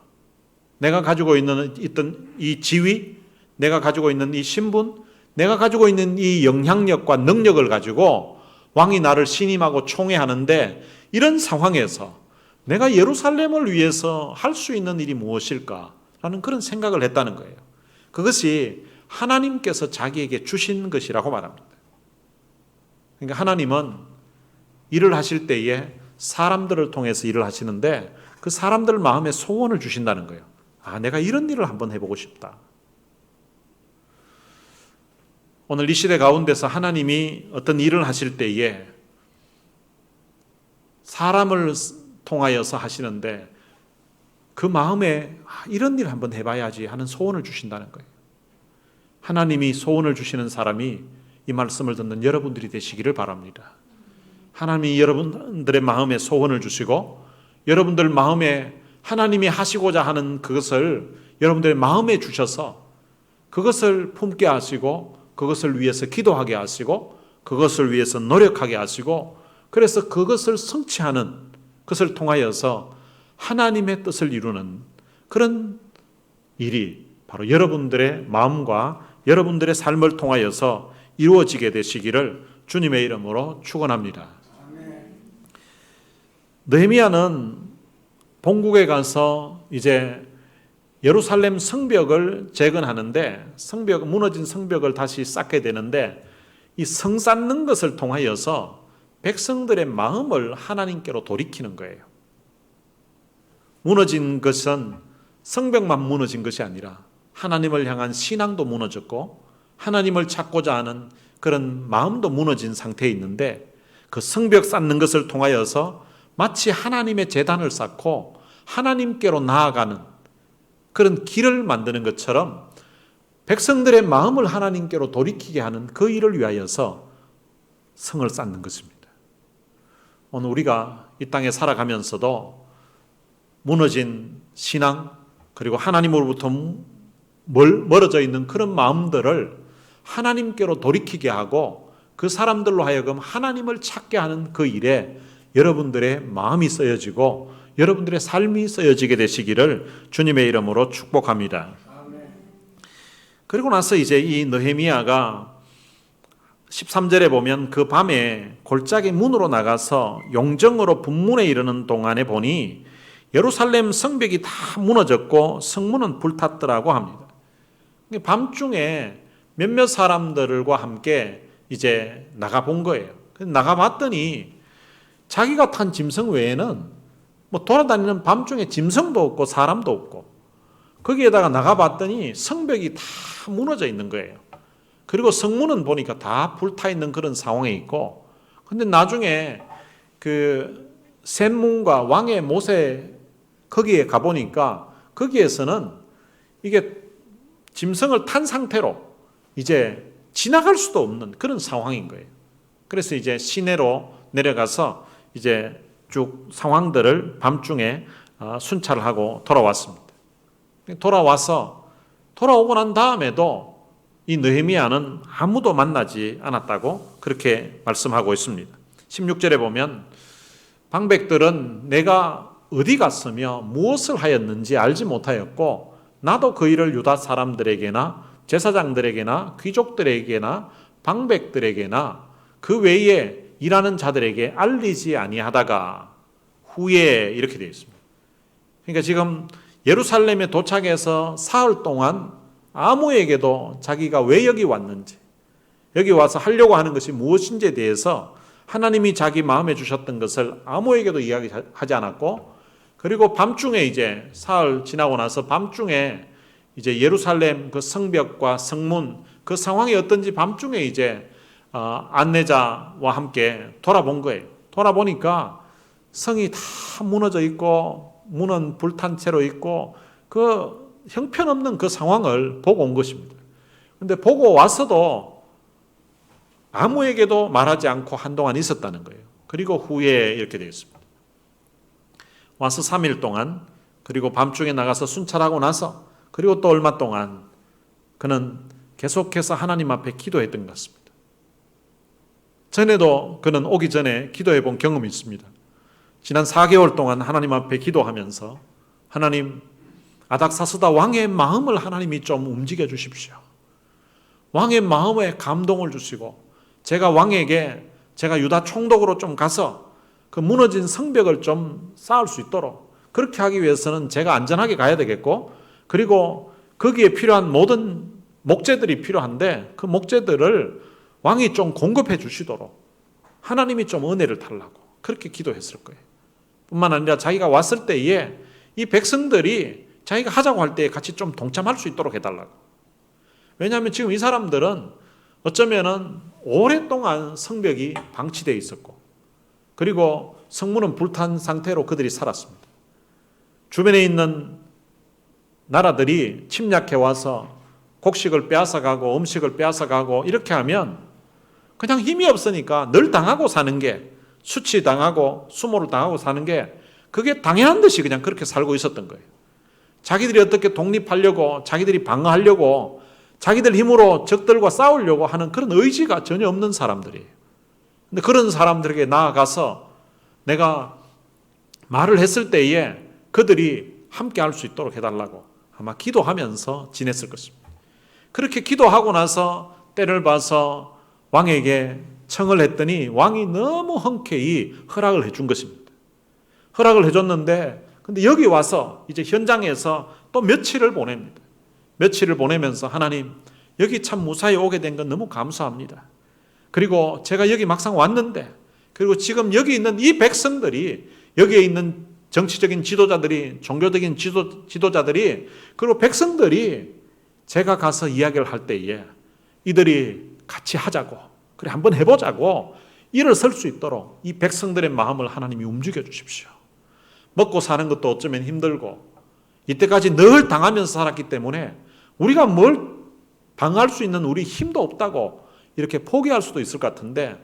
내가 가지고 있던 이 지위, 내가 가지고 있는 이 신분, 내가 가지고 있는 이 영향력과 능력을 가지고 왕이 나를 신임하고 총애하는데 이런 상황에서 내가 예루살렘을 위해서 할 수 있는 일이 무엇일까라는 그런 생각을 했다는 거예요. 그것이 하나님께서 자기에게 주신 것이라고 말합니다. 그러니까 하나님은 일을 하실 때에 사람들을 통해서 일을 하시는데 그 사람들 마음에 소원을 주신다는 거예요. 내가 이런 일을 한번 해보고 싶다. 오늘 이 시대 가운데서 하나님이 어떤 일을 하실 때에 사람을 통하여서 하시는데 그 마음에 이런 일 한번 해봐야지 하는 소원을 주신다는 거예요. 하나님이 소원을 주시는 사람이 이 말씀을 듣는 여러분들이 되시기를 바랍니다. 하나님이 여러분들의 마음에 소원을 주시고 여러분들 마음에 하나님이 하시고자 하는 그것을 여러분들의 마음에 주셔서 그것을 품게 하시고 그것을 위해서 기도하게 하시고 그것을 위해서 노력하게 하시고 그래서 그것을 성취하는 것을 통하여서 하나님의 뜻을 이루는 그런 일이 바로 여러분들의 마음과 여러분들의 삶을 통하여서 이루어지게 되시기를 주님의 이름으로 축원합니다. 느헤미야는 본국에 가서 이제 예루살렘 성벽을 재건하는데 무너진 성벽을 다시 쌓게 되는데 이 성 쌓는 것을 통하여서 백성들의 마음을 하나님께로 돌이키는 거예요. 무너진 것은 성벽만 무너진 것이 아니라 하나님을 향한 신앙도 무너졌고 하나님을 찾고자 하는 그런 마음도 무너진 상태에 있는데, 그 성벽 쌓는 것을 통하여서 마치 하나님의 제단을 쌓고 하나님께로 나아가는 그런 길을 만드는 것처럼 백성들의 마음을 하나님께로 돌이키게 하는 그 일을 위하여서 성을 쌓는 것입니다. 오늘 우리가 이 땅에 살아가면서도 무너진 신앙, 그리고 하나님으로부터 멀어져 있는 그런 마음들을 하나님께로 돌이키게 하고 그 사람들로 하여금 하나님을 찾게 하는 그 일에 여러분들의 마음이 쓰여지고 여러분들의 삶이 쓰여지게 되시기를 주님의 이름으로 축복합니다. 그리고 나서 이제 이 느헤미야가 13절에 보면 그 밤에 골짜기 문으로 나가서 용정으로 분문에 이르는 동안에 보니 예루살렘 성벽이 다 무너졌고 성문은 불탔더라고 합니다. 밤중에 몇몇 사람들과 함께 이제 나가본 거예요. 나가봤더니 자기가 탄 짐승 외에는 뭐 돌아다니는 밤중에 짐승도 없고 사람도 없고, 거기에다가 나가봤더니 성벽이 다 무너져 있는 거예요. 그리고 성문은 보니까 다 불타 있는 그런 상황에 있고, 근데 나중에 그 샘문과 왕의 못에 거기에 가보니까 거기에서는 이게 짐승을 탄 상태로 이제 지나갈 수도 없는 그런 상황인 거예요. 그래서 이제 시내로 내려가서 이제 쭉 상황들을 밤중에 순찰을 하고 돌아왔습니다. 돌아오고 난 다음에도 이 느헤미야는 아무도 만나지 않았다고 그렇게 말씀하고 있습니다. 16절에 보면 방백들은 내가 어디 갔으며 무엇을 하였는지 알지 못하였고 나도 그 일을 유다 사람들에게나 제사장들에게나 귀족들에게나 방백들에게나 그 외에 일하는 자들에게 알리지 아니하다가 후에 이렇게 되어 있습니다. 그러니까 지금 예루살렘에 도착해서 사흘 동안 아무에게도 자기가 왜 여기 왔는지, 여기 와서 하려고 하는 것이 무엇인지에 대해서 하나님이 자기 마음에 주셨던 것을 아무에게도 이야기하지 않았고, 그리고 밤중에 이제 사흘 지나고 나서 밤중에 이제 예루살렘 그 성벽과 성문 그 상황이 어떤지 밤중에 이제 안내자와 함께 돌아본 거예요. 돌아보니까 성이 다 무너져 있고 문은 불탄 채로 있고 그 형편없는 그 상황을 보고 온 것입니다. 그런데 보고 와서도 아무에게도 말하지 않고 한동안 있었다는 거예요. 그리고 후에 이렇게 되어 있습니다. 와서 3일 동안, 그리고 밤중에 나가서 순찰하고 나서, 그리고 또 얼마 동안 그는 계속해서 하나님 앞에 기도했던 것 같습니다. 전에도 그는 오기 전에 기도해 본 경험이 있습니다. 지난 4개월 동안 하나님 앞에 기도하면서 하나님, 아닥사스다 왕의 마음을 하나님이 좀 움직여 주십시오. 왕의 마음에 감동을 주시고 제가 왕에게 제가 유다 총독으로 좀 가서 그 무너진 성벽을 좀 쌓을 수 있도록 그렇게 하기 위해서는 제가 안전하게 가야 되겠고, 그리고 거기에 필요한 모든 목재들이 필요한데 그 목재들을 왕이 좀 공급해 주시도록 하나님이 좀 은혜를 달라고 그렇게 기도했을 거예요. 뿐만 아니라 자기가 왔을 때에 이 백성들이 자기가 하자고 할 때에 같이 좀 동참할 수 있도록 해달라고. 왜냐하면 지금 이 사람들은 어쩌면은 오랫동안 성벽이 방치되어 있었고, 그리고 성문은 불탄 상태로 그들이 살았습니다. 주변에 있는 나라들이 침략해 와서 곡식을 빼앗아가고 음식을 빼앗아가고 이렇게 하면 그냥 힘이 없으니까 늘 당하고 사는 게, 수치당하고 수모를 당하고 사는 게 그게 당연한 듯이 그냥 그렇게 살고 있었던 거예요. 자기들이 어떻게 독립하려고, 자기들이 방어하려고, 자기들 힘으로 적들과 싸우려고 하는 그런 의지가 전혀 없는 사람들이에요. 근데 그런 사람들에게 나아가서 내가 말을 했을 때에 그들이 함께 할 수 있도록 해달라고 아마 기도하면서 지냈을 것입니다. 그렇게 기도하고 나서 때를 봐서 왕에게 청을 했더니 왕이 너무 흔쾌히 허락을 해준 것입니다. 허락을 해줬는데, 근데 여기 와서 이제 현장에서 또 며칠을 보냅니다. 며칠을 보내면서 하나님, 여기 참 무사히 오게 된 건 너무 감사합니다. 그리고 제가 여기 막상 왔는데, 그리고 지금 여기 있는 이 백성들이, 여기에 있는 정치적인 지도자들이, 종교적인 지도자들이, 그리고 백성들이 제가 가서 이야기를 할 때에 이들이 같이 하자고, 그래 한번 해보자고 일어설 수 있도록 이 백성들의 마음을 하나님이 움직여 주십시오. 먹고 사는 것도 어쩌면 힘들고 이때까지 늘 당하면서 살았기 때문에 우리가 뭘 방어할 수 있는 우리 힘도 없다고 이렇게 포기할 수도 있을 것 같은데,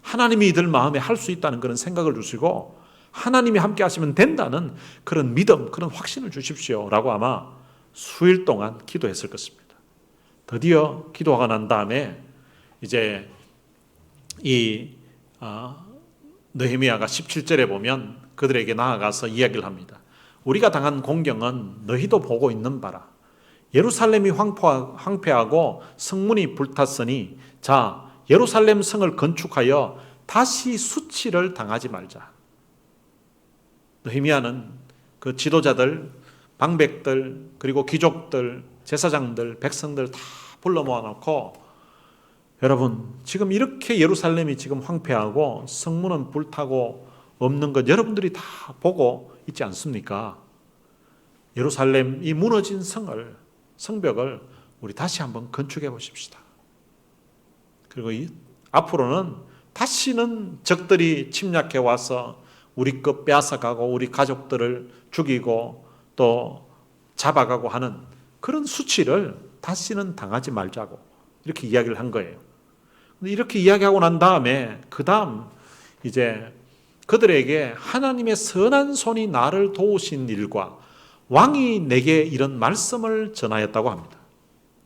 하나님이 이들 마음에 할 수 있다는 그런 생각을 주시고 하나님이 함께 하시면 된다는 그런 믿음, 그런 확신을 주십시오라고 아마 수일 동안 기도했을 것입니다. 드디어 기도가 난 다음에 이제 이 느헤미야가 17절에 보면 그들에게 나아가서 이야기를 합니다. 우리가 당한 공경은 너희도 보고 있는 바라. 예루살렘이 황폐하고 성문이 불탔으니 자 예루살렘 성을 건축하여 다시 수치를 당하지 말자. 느헤미야는 그 지도자들, 방백들, 그리고 귀족들, 제사장들, 백성들 다 불러 모아놓고, 여러분 지금 이렇게 예루살렘이 지금 황폐하고 성문은 불타고 없는 것 여러분들이 다 보고 있지 않습니까? 예루살렘 이 무너진 성벽을 우리 다시 한번 건축해 보십시다. 그리고 앞으로는 다시는 적들이 침략해 와서 우리 것 빼앗아가고 우리 가족들을 죽이고 또 잡아가고 하는 그런 수치를 다시는 당하지 말자고 이렇게 이야기를 한 거예요. 이렇게 이야기하고 난 다음에 그 다음 이제 그들에게 하나님의 선한 손이 나를 도우신 일과 왕이 내게 이런 말씀을 전하였다고 합니다.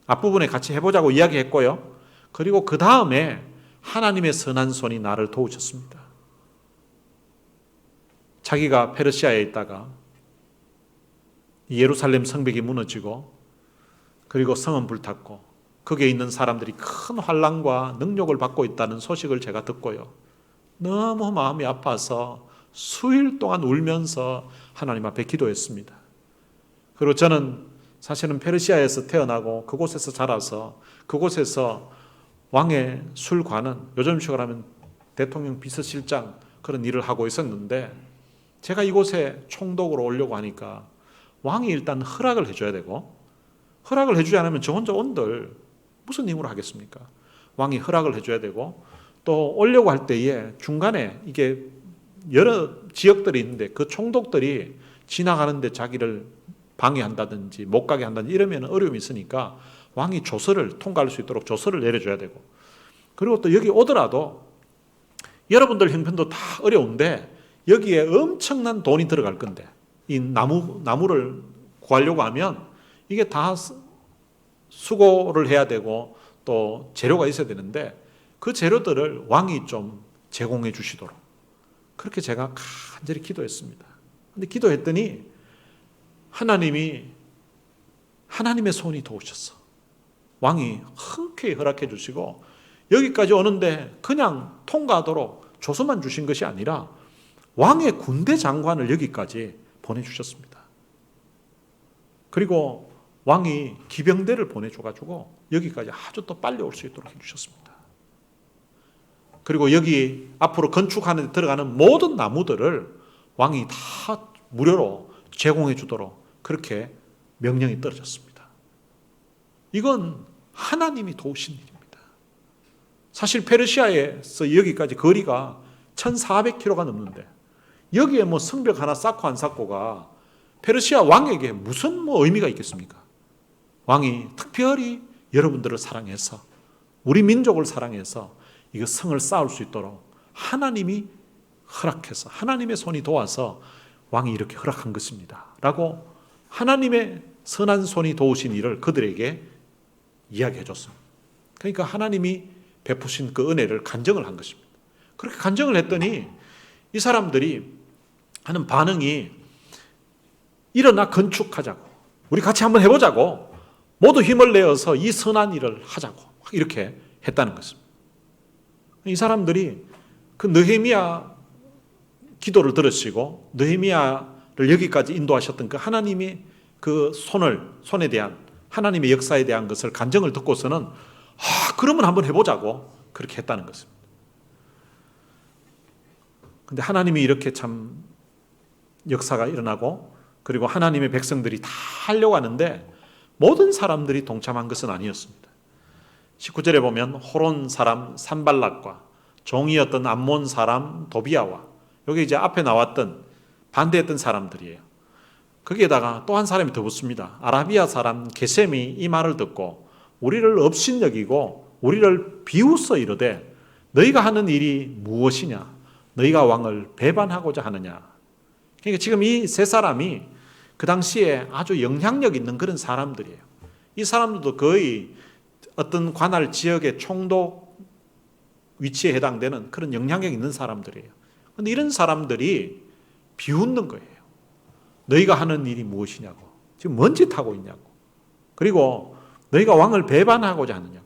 앞부분에 같이 해보자고 이야기했고요. 그리고 그 다음에 하나님의 선한 손이 나를 도우셨습니다. 자기가 페르시아에 있다가 예루살렘 성벽이 무너지고 그리고 성은 불탔고 거기에 있는 사람들이 큰 환난과 능욕을 받고 있다는 소식을 제가 듣고요. 너무 마음이 아파서 수일 동안 울면서 하나님 앞에 기도했습니다. 그리고 저는 사실은 페르시아에서 태어나고 그곳에서 자라서 그곳에서 왕의 술관은 요즘식으로 하면 대통령 비서실장 그런 일을 하고 있었는데, 제가 이곳에 총독으로 오려고 하니까 왕이 일단 허락을 해줘야 되고, 허락을 해주지 않으면 저 혼자 온들 무슨 힘으로 하겠습니까? 왕이 허락을 해줘야 되고, 또 오려고 할 때에 중간에 이게 여러 지역들이 있는데 그 총독들이 지나가는데 자기를 방해한다든지 못 가게 한다든지 이러면 어려움이 있으니까 왕이 조서를 통과할 수 있도록 조서를 내려줘야 되고, 그리고 또 여기 오더라도 여러분들 형편도 다 어려운데 여기에 엄청난 돈이 들어갈 건데, 이 나무를 구하려고 하면 이게 다 수고를 해야 되고 또 재료가 있어야 되는데 그 재료들을 왕이 좀 제공해 주시도록 그렇게 제가 간절히 기도했습니다. 근데 기도했더니 하나님의 손이 도우셨어. 왕이 흔쾌히 허락해 주시고 여기까지 오는데 그냥 통과하도록 조서만 주신 것이 아니라 왕의 군대 장관을 여기까지 보내주셨습니다. 그리고 왕이 기병대를 보내줘가지고 여기까지 아주 또 빨리 올 수 있도록 해주셨습니다. 그리고 여기 앞으로 건축하는 데 들어가는 모든 나무들을 왕이 다 무료로 제공해 주도록 그렇게 명령이 떨어졌습니다. 이건 하나님이 도우신 일입니다. 사실 페르시아에서 여기까지 거리가 1400km가 넘는데 여기에 뭐 성벽 하나 쌓고 안 쌓고가 페르시아 왕에게 무슨 의미가 있겠습니까? 왕이 특별히 여러분들을 사랑해서 우리 민족을 사랑해서 이거 성을 쌓을 수 있도록 하나님이 허락해서 하나님의 손이 도와서 왕이 이렇게 허락한 것입니다 라고 하나님의 선한 손이 도우신 일을 그들에게 이야기해 줬습니다. 그러니까 하나님이 베푸신 그 은혜를 간증을 한 것입니다. 그렇게 간증을 했더니 이 사람들이 하는 반응이 일어나 건축하자고, 우리 같이 한번 해보자고, 모두 힘을 내어서 이 선한 일을 하자고 이렇게 했다는 것입니다. 이 사람들이 그 느헤미야 기도를 들으시고 느헤미야를 여기까지 인도하셨던 그 하나님의 그 손에 대한 하나님의 역사에 대한 것을 간증을 듣고서는 그러면 한번 해보자고 그렇게 했다는 것입니다. 근데 하나님이 이렇게 참 역사가 일어나고 그리고 하나님의 백성들이 다 하려고 하는데 모든 사람들이 동참한 것은 아니었습니다. 19절에 보면 호론 사람 산발락과 종이었던 암몬 사람 도비아와 여기 이제 앞에 나왔던 반대했던 사람들이에요. 거기에다가 또 한 사람이 더 붙습니다. 아라비아 사람 게셈이 이 말을 듣고 우리를 업신여기고 우리를 비웃어 이르되 너희가 하는 일이 무엇이냐? 너희가 왕을 배반하고자 하느냐? 그러니까 지금 이 세 사람이 그 당시에 아주 영향력 있는 그런 사람들이에요. 이 사람들도 거의 어떤 관할 지역의 총독 위치에 해당되는 그런 영향력 있는 사람들이에요. 그런데 이런 사람들이 비웃는 거예요. 너희가 하는 일이 무엇이냐고. 지금 뭔 짓 하고 있냐고. 그리고 너희가 왕을 배반하고자 하느냐고.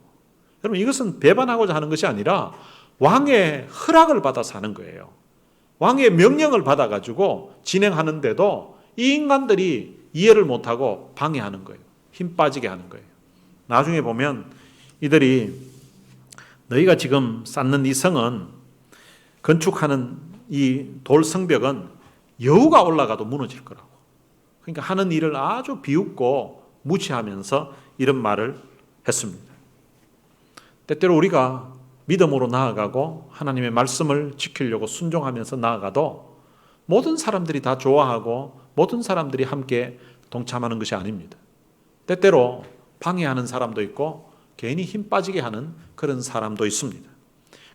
여러분 이것은 배반하고자 하는 것이 아니라 왕의 허락을 받아서 하는 거예요. 왕의 명령을 받아가지고 진행하는데도 이 인간들이 이해를 못하고 방해하는 거예요. 힘 빠지게 하는 거예요. 나중에 보면 이들이 너희가 지금 쌓는 이 성은 건축하는 이 돌 성벽은 여우가 올라가도 무너질 거라고. 그러니까 하는 일을 아주 비웃고 무시하면서 이런 말을 했습니다. 때때로 우리가 믿음으로 나아가고 하나님의 말씀을 지키려고 순종하면서 나아가도 모든 사람들이 다 좋아하고 모든 사람들이 함께 동참하는 것이 아닙니다. 때때로 방해하는 사람도 있고 괜히 힘 빠지게 하는 그런 사람도 있습니다.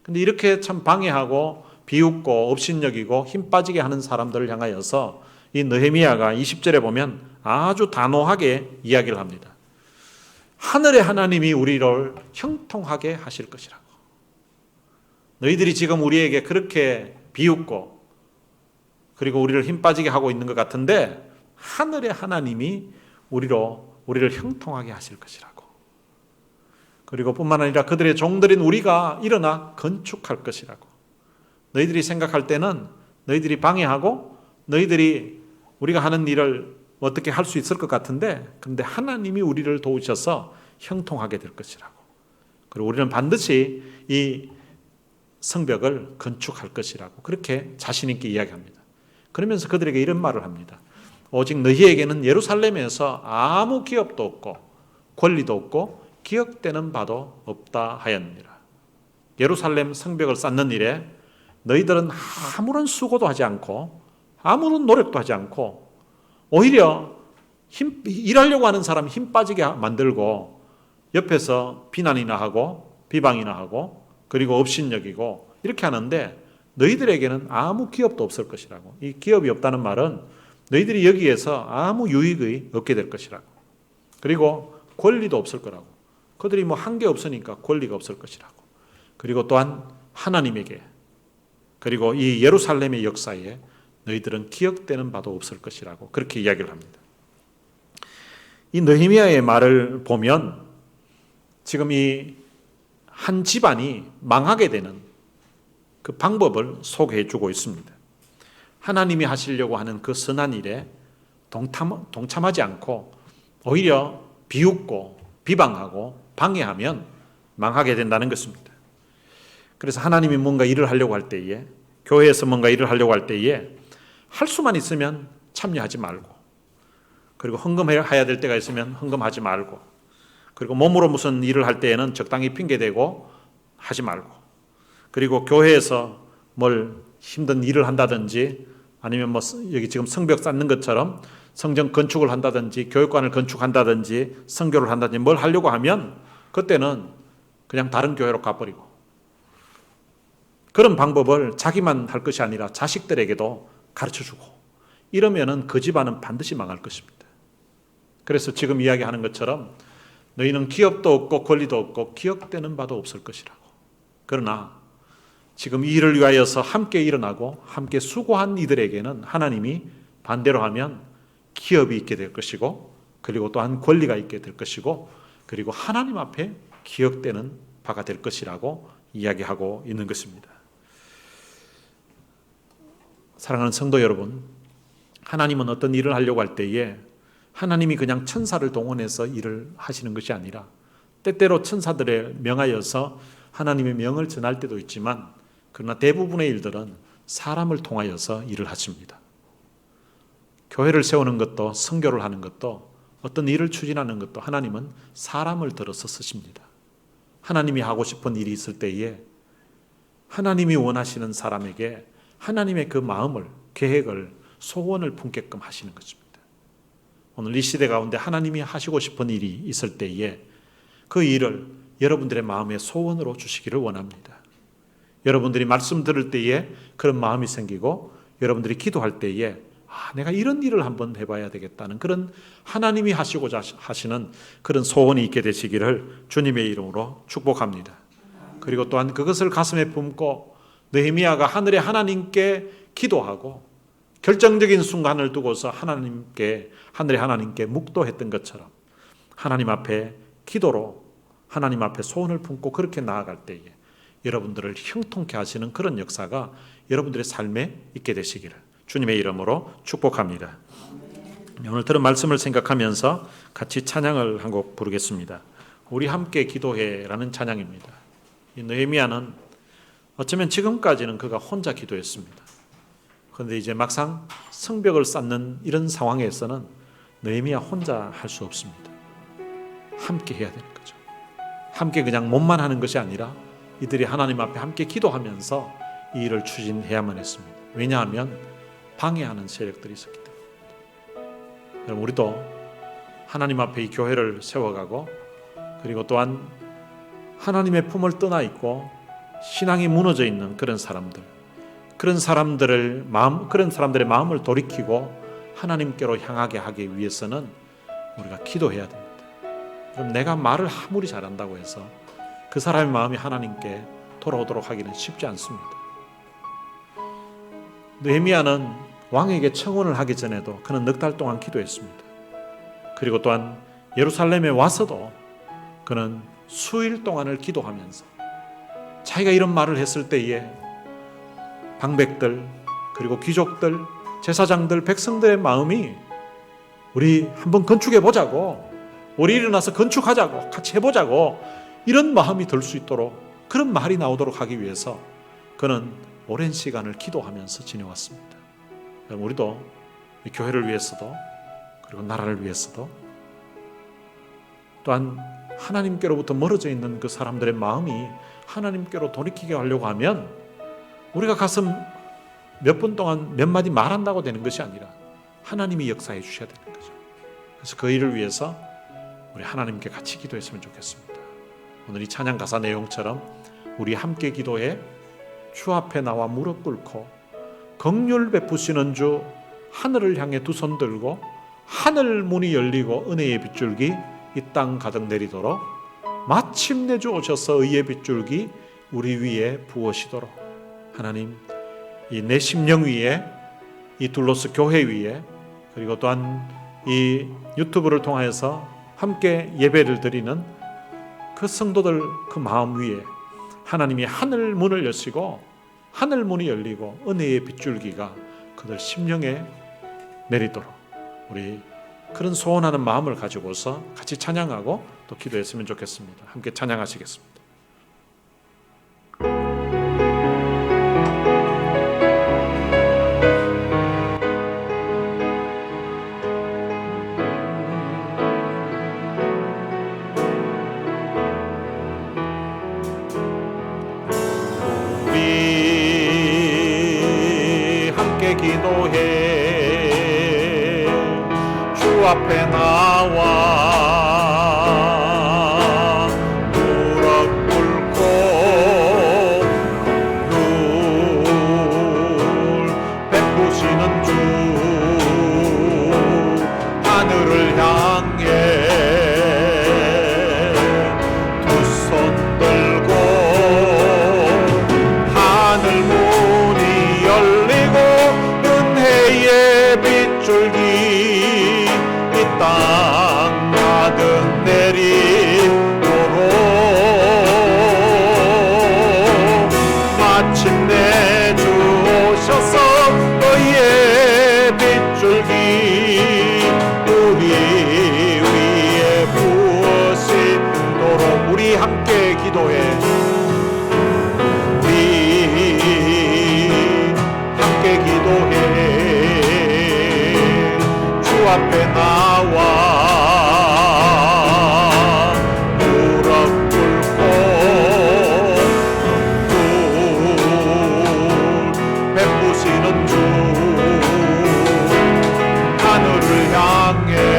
근데 이렇게 참 방해하고 비웃고 업신여기고 힘 빠지게 하는 사람들을 향하여서 이 느헤미야가 20절에 보면 아주 단호하게 이야기를 합니다. 하늘의 하나님이 우리를 형통하게 하실 것이라고. 너희들이 지금 우리에게 그렇게 비웃고 그리고 우리를 힘 빠지게 하고 있는 것 같은데 하늘의 하나님이 우리를 형통하게 하실 것이라고. 그리고 뿐만 아니라 그들의 종들인 우리가 일어나 건축할 것이라고. 너희들이 생각할 때는 너희들이 방해하고 너희들이 우리가 하는 일을 어떻게 할 수 있을 것 같은데 그런데 하나님이 우리를 도우셔서 형통하게 될 것이라고. 그리고 우리는 반드시 이 성벽을 건축할 것이라고 그렇게 자신 있게 이야기합니다. 그러면서 그들에게 이런 말을 합니다. 오직 너희에게는 예루살렘에서 아무 기업도 없고 권리도 없고 기억되는 바도 없다 하였느니라. 예루살렘 성벽을 쌓는 일에 너희들은 아무런 수고도 하지 않고 아무런 노력도 하지 않고 오히려 일하려고 하는 사람 힘 빠지게 만들고 옆에서 비난이나 하고 비방이나 하고 그리고 업신여기고 이렇게 하는데 너희들에게는 아무 기업도 없을 것이라고. 이 기업이 없다는 말은 너희들이 여기에서 아무 유익이 없게 될 것이라고. 그리고 권리도 없을 거라고. 그들이 뭐 한 게 없으니까 권리가 없을 것이라고. 그리고 또한 하나님에게 그리고 이 예루살렘의 역사에 너희들은 기억되는 바도 없을 것이라고 그렇게 이야기를 합니다. 이 느헤미야의 말을 보면 지금 이 한 집안이 망하게 되는 그 방법을 소개해 주고 있습니다. 하나님이 하시려고 하는 그 선한 일에 동참하지 않고 오히려 비웃고 비방하고 방해하면 망하게 된다는 것입니다. 그래서 하나님이 뭔가 일을 하려고 할 때에 교회에서 뭔가 일을 하려고 할 때에 할 수만 있으면 참여하지 말고 그리고 헌금해야 될 때가 있으면 헌금하지 말고 그리고 몸으로 무슨 일을 할 때에는 적당히 핑계대고 하지 말고 그리고 교회에서 뭘 힘든 일을 한다든지 아니면 뭐 여기 지금 성벽 쌓는 것처럼 성전 건축을 한다든지 교육관을 건축한다든지 선교를 한다든지 뭘 하려고 하면 그때는 그냥 다른 교회로 가버리고 그런 방법을 자기만 할 것이 아니라 자식들에게도 가르쳐주고 이러면은 그 집안은 반드시 망할 것입니다. 그래서 지금 이야기하는 것처럼 너희는 기업도 없고 권리도 없고 기억되는 바도 없을 것이라고. 그러나 지금 이 일을 위하여서 함께 일어나고 함께 수고한 이들에게는 하나님이 반대로 하면 기업이 있게 될 것이고 그리고 또한 권리가 있게 될 것이고 그리고 하나님 앞에 기억되는 바가 될 것이라고 이야기하고 있는 것입니다. 사랑하는 성도 여러분, 하나님은 어떤 일을 하려고 할 때에 하나님이 그냥 천사를 동원해서 일을 하시는 것이 아니라 때때로 천사들에 명하여서 하나님의 명을 전할 때도 있지만 그러나 대부분의 일들은 사람을 통하여서 일을 하십니다. 교회를 세우는 것도, 선교를 하는 것도, 어떤 일을 추진하는 것도 하나님은 사람을 들어서 쓰십니다. 하나님이 하고 싶은 일이 있을 때에 하나님이 원하시는 사람에게 하나님의 그 마음을, 계획을, 소원을 품게끔 하시는 것입니다. 오늘 이 시대 가운데 하나님이 하시고 싶은 일이 있을 때에 그 일을 여러분들의 마음의 소원으로 주시기를 원합니다. 여러분들이 말씀 들을 때에 그런 마음이 생기고 여러분들이 기도할 때에 내가 이런 일을 한번 해봐야 되겠다는 그런 하나님이 하시고자 하시는 그런 소원이 있게 되시기를 주님의 이름으로 축복합니다. 그리고 또한 그것을 가슴에 품고 느헤미야가 하늘의 하나님께 기도하고 결정적인 순간을 두고서 하늘의 하나님께 묵도했던 것처럼 하나님 앞에 기도로 하나님 앞에 소원을 품고 그렇게 나아갈 때에 여러분들을 형통케 하시는 그런 역사가 여러분들의 삶에 있게 되시기를 주님의 이름으로 축복합니다. 오늘 들은 말씀을 생각하면서 같이 찬양을 한 곡 부르겠습니다. 우리 함께 기도해라는 찬양입니다. 이 느헤미야는 어쩌면 지금까지는 그가 혼자 기도했습니다. 그런데 이제 막상 성벽을 쌓는 이런 상황에서는 느헤미야 혼자 할 수 없습니다. 함께 해야 되는 거죠. 함께 그냥 몸만 하는 것이 아니라 이들이 하나님 앞에 함께 기도하면서 이 일을 추진해야만 했습니다. 왜냐하면 방해하는 세력들이 있었기 때문입니다. 여러분, 우리도 하나님 앞에 이 교회를 세워가고 그리고 또한 하나님의 품을 떠나 있고 신앙이 무너져 있는 그런 사람들의 마음을 돌이키고 하나님께로 향하게 하기 위해서는 우리가 기도해야 됩니다. 그럼 내가 말을 아무리 잘한다고 해서 그 사람의 마음이 하나님께 돌아오도록 하기는 쉽지 않습니다. 느헤미야는 왕에게 청혼을 하기 전에도 그는 넉 달 동안 기도했습니다. 그리고 또한 예루살렘에 와서도 그는 수일 동안을 기도하면서 자기가 이런 말을 했을 때에 방백들 그리고 귀족들, 제사장들, 백성들의 마음이 우리 한번 건축해보자고, 우리 일어나서 건축하자고, 같이 해보자고 이런 마음이 들 수 있도록 그런 말이 나오도록 하기 위해서 그는 오랜 시간을 기도하면서 지내왔습니다. 우리도 이 교회를 위해서도 그리고 나라를 위해서도 또한 하나님께로부터 멀어져 있는 그 사람들의 마음이 하나님께로 돌이키게 하려고 하면 우리가 가서 몇 분 동안 몇 마디 말한다고 되는 것이 아니라 하나님이 역사해 주셔야 되는 거죠. 그래서 그 일을 위해서 우리 하나님께 같이 기도했으면 좋겠습니다. 오늘 이 찬양 가사 내용처럼 우리 함께 기도해 주 앞에 나와 무릎 꿇고 긍휼 베푸시는 주 하늘을 향해 두 손 들고 하늘 문이 열리고 은혜의 빗줄기 이 땅 가득 내리도록 마침내 주 오셔서 의의 빗줄기 우리 위에 부으시도록 하나님 이 내 심령 위에 이 둘로스 교회 위에 그리고 또한 이 유튜브를 통해서 함께 예배를 드리는 그 성도들 그 마음 위에 하나님이 하늘 문을 여시고 하늘 문이 열리고 은혜의 빗줄기가 그들 심령에 내리도록 우리 그런 소원하는 마음을 가지고서 같이 찬양하고 또 기도했으면 좋겠습니다. 함께 찬양하시겠습니다. 기도해 주 앞에 나와 무릎 꿇고 긍휼 베푸시는 주 하늘을 향해 두 손 들고 하늘 문이 열리고 빗줄기 이 땅 가득 내리도록 마침내 주 오셔서 너희의 빗줄기 우리 위에 부으시도록 우리 함께 기도해 우리 함께 기도해 나와 무릎 꿇고 베푸시는 주 하늘을 향해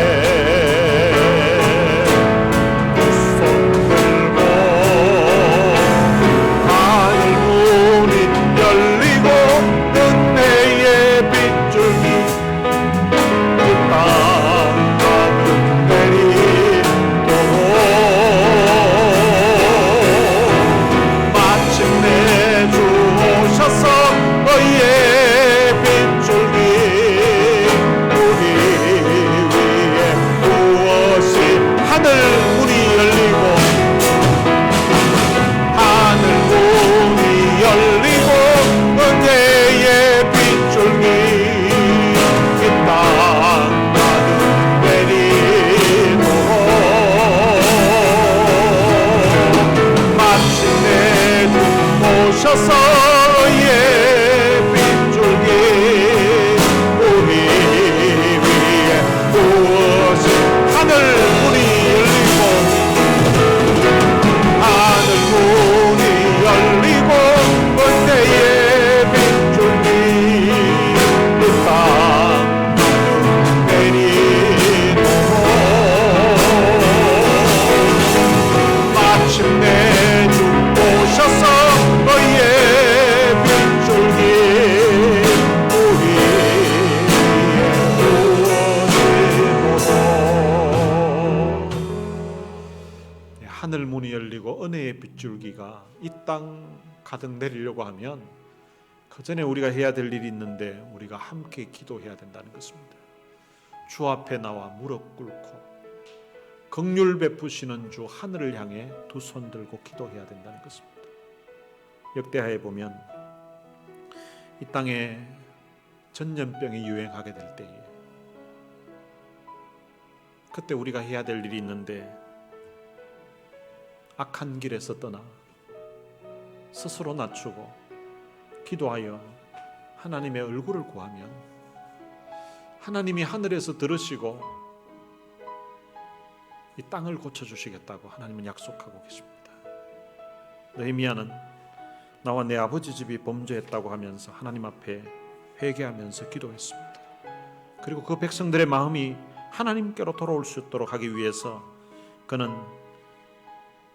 하늘 문이 열리고 은혜의 빗줄기가 이 땅 가득 내리려고 하면 그 전에 우리가 해야 될 일이 있는데 우리가 함께 기도해야 된다는 것입니다. 주 앞에 나와 무릎 꿇고 긍휼 베푸시는 주 하늘을 향해 두 손 들고 기도해야 된다는 것입니다. 역대하에 보면 이 땅에 전염병이 유행하게 될 때에 그때 우리가 해야 될 일이 있는데 악한 길에서 떠나 스스로 낮추고 기도하여 하나님의 얼굴을 구하면 하나님이 하늘에서 들으시고 이 땅을 고쳐주시겠다고 하나님은 약속하고 계십니다. 느헤미야는 나와 내 아버지 집이 범죄했다고 하면서 하나님 앞에 회개하면서 기도했습니다. 그리고 그 백성들의 마음이 하나님께로 돌아올 수 있도록 하기 위해서 그는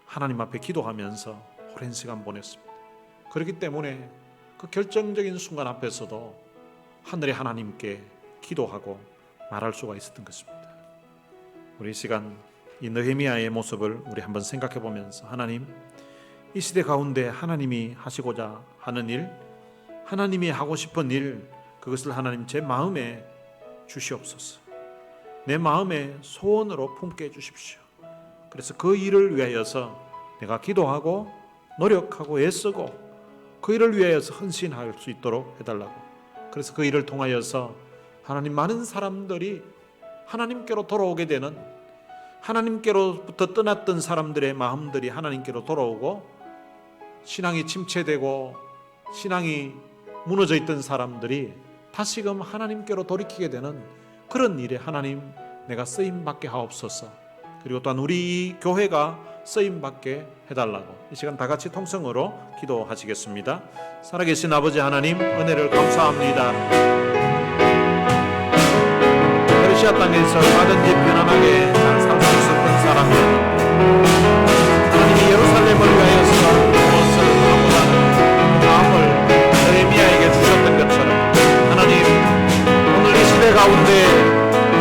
하나님 앞에 기도하면서 오랜 시간 보냈습니다. 그렇기 때문에 그 결정적인 순간 앞에서도 하늘의 하나님께 기도하고 말할 수가 있었던 것입니다. 우리 이 시간 이 느헤미야의 모습을 우리 한번 생각해 보면서 하나님, 이 시대 가운데 하나님이 하시고자 하는 일, 하나님이 하고 싶은 일, 그것을 하나님 제 마음에 주시옵소서. 내 마음에 소원으로 품게 해주십시오. 그래서 그 일을 위하여서 내가 기도하고 노력하고 애쓰고 그 일을 위하여서 헌신할 수 있도록 해달라고. 그래서 그 일을 통하여서 하나님 많은 사람들이 하나님께로 돌아오게 되는, 하나님께로부터 떠났던 사람들의 마음들이 하나님께로 돌아오고 신앙이 침체되고 신앙이 무너져 있던 사람들이 다시금 하나님께로 돌이키게 되는 그런 일에 하나님 내가 쓰임받게 하옵소서. 그리고 또한 우리 교회가 쓰임받게 해달라고 이 시간 다 같이 통성으로 기도하시겠습니다. 살아계신 아버지 하나님, 은혜를 감사합니다. 페르시아 땅에서 얼마든지 편안하게 잘 살 수 있었던 사람이었는데 하나님이 예루살렘을 위하여서 무엇을 하고자는 마음을 느헤미야에게 주셨던 것처럼 하나님, 오늘 이 시대 가운데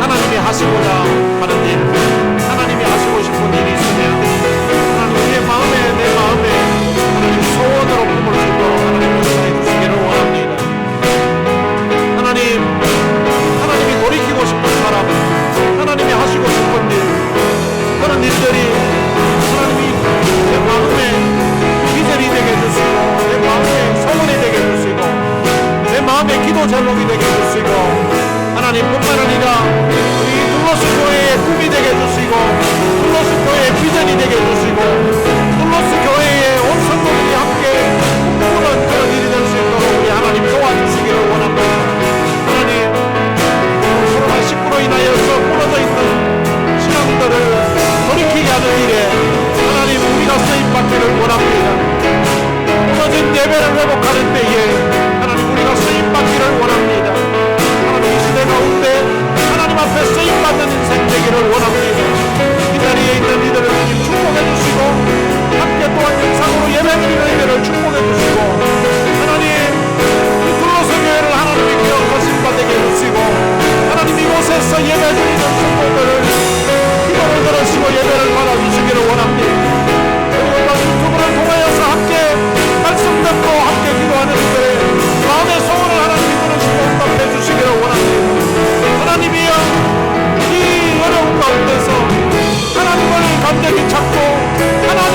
하나님이 하시고자 하는 일, 하나님이 하시고 싶은 일이 있으면 하나님 우리의 마음에, 내 마음에 하나님 소원으로 품을 수 있도록 하나님 역사해 주시기를 원합니다. 하나님, 하나님이 돌이키고 싶은 사람, 하나님이 하시고 싶은 일, 그런 일들이 하나님이 내 마음에 기절이 되게 해주시고 내 마음에 소원이 되게 해주시고 내 마음에 기도 제목이 되게 해주시고 하나님 뿐만 아니라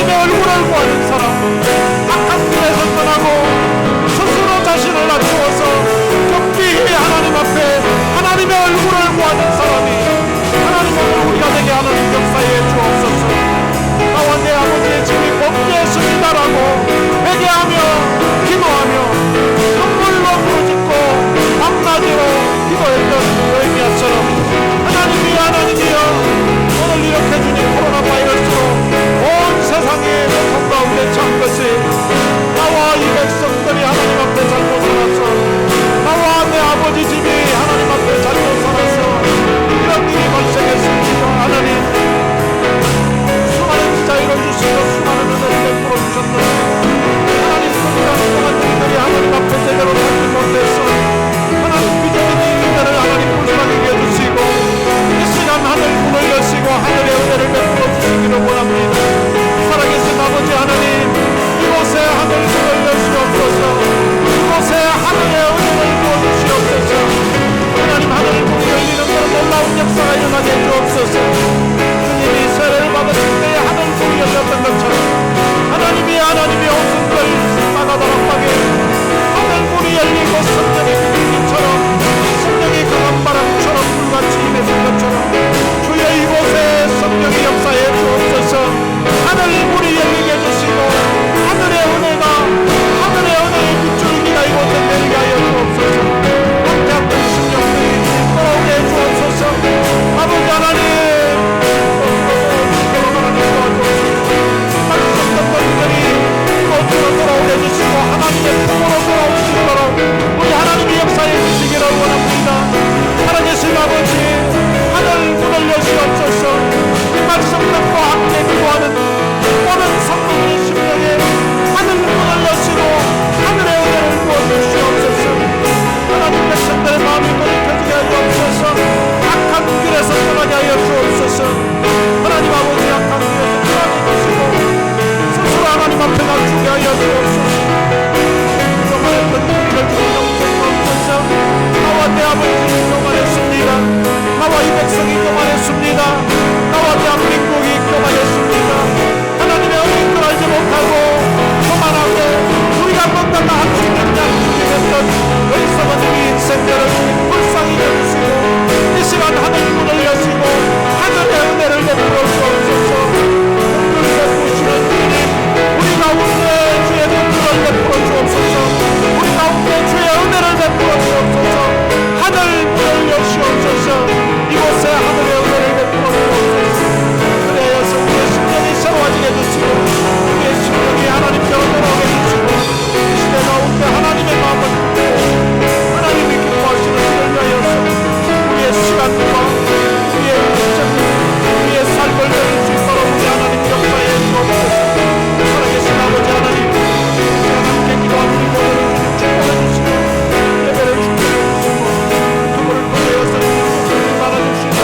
하나님의 얼굴을 구하는 사람, 악한 길에서 떠나고 스스로 자신을 낮추어서 겸비히 하나님 앞에 하나님의 얼굴을 구하는 사람이 하나님의 우리가 되게 하는 역사에 주옵소서. 나와 내 아버지의 집이 범죄했습니다라고 회개하며 기도하며 눈물로 부르짖고 밤낮으로 기도했던 노예미야처럼 하나님이여 오늘 이렇게 주님 코로나 바이러스로 온 세상에 고통 가운데 처한 것이 나와 이 백성들이 하나님 앞에 잘못 살았어, 나와 내 아버지 집이 하나님 앞에 잘못 살았어 이런 일이 발생했습니다. 하나님 수많은 자유를 주시고 수많은 은혜를 베풀어 주셨는데 하나님 그동안 수많은 우리들이 하나님 앞에 제대로 살지 못해서 하나님 비전의 은혜를 하나님 불쌍하게 해주시고 이 시간 하늘 문을 여시고 하늘의 은혜를 베풀어 주시기를 원합니다. 살아계신 아버지 하나님, 이곳에 하늘 문을 여시옵소서. 이곳에 하늘의 은혜를 부어주시옵소서. 하나님 하늘 문이 열리는 그런 놀라운 역사가 일어나게 해주옵소서. 주님이 세례를 받으실 때에 하늘 문이 열렸던 것처럼 하나님이 오순절 마가다락방에 하늘 문이 열리고 성령의 비비기처럼 성령이 강한 바람처럼 불같이 임했던 것처럼 주여 이곳에 성령의 역사에 주옵소서. 하늘 문이 열리게 해주시고 하늘의 은혜의 빗줄기가 이곳에 내리게 하여 주옵소서. 함께했던 심령들이 돌아오게 해주옵소서. 아버지 하나님 돌아오게 해주시고 하나님의 품으로 돌아올 수 있도록 우리 하나님의 역사에 주시기를 원합니다. 살아계신 아버지 하늘 문을 여시옵소서. 이 말씀과 함께 기도하는 모든 성도들의 심령에 하늘 문을 여시고 하늘의 은혜를 부어주시옵소서. 하나님 백성들의 마음이 거룩해지게 하여 주옵소서. 악한 길에서 떠나게 하여 주옵소서. 하나님 아버지 악한 길에서 떠나게 주시고 스스로 하나님 앞에 낮추게 하여 주옵소서. 교만했던 우리를 주님 용서하옵소서. 나와 내 아버지는 교만했습니다. 나와 이 백성이 교만했습니다. 나와 대한민국이 교만했습니다. 하나님의 은혜를 알지 못하고 교만하고 우리가 뭔가 다 할 수 있는 양심했던 어리석은 우리 인생들을 불쌍히 여주시고 이 시간 하늘 문을 여시고 하늘의 은혜를 베풀어 주옵소서. 우리 가운데 주의 눈물을 베풀어 주옵소서. 우리 가운데 주의 은혜를 베풀어 주옵소서. 하늘 문을 여시옵소서. 이곳에 하늘의 은혜를 베풀어 주옵소서. 그래서 우리의 심령이 새로워지게 해주시고 우리의 심령이 하나님께로 돌아오게 해주시고 이 시대 가운데 하나님의 마음을 품고 하나님이 기뻐하시는 일을 위하여서 우리의 시간과 우리의 인생 우리의 삶을 드릴 수 있도록 우리 하나님 역사에 주옵소서. 살아계신 아버지 하나님, 우리가 함께 기도하는 우리 모두를 주님 축복해 주시고 예배를 준비해 주시고 그분을 통하여서 주님 말아주시고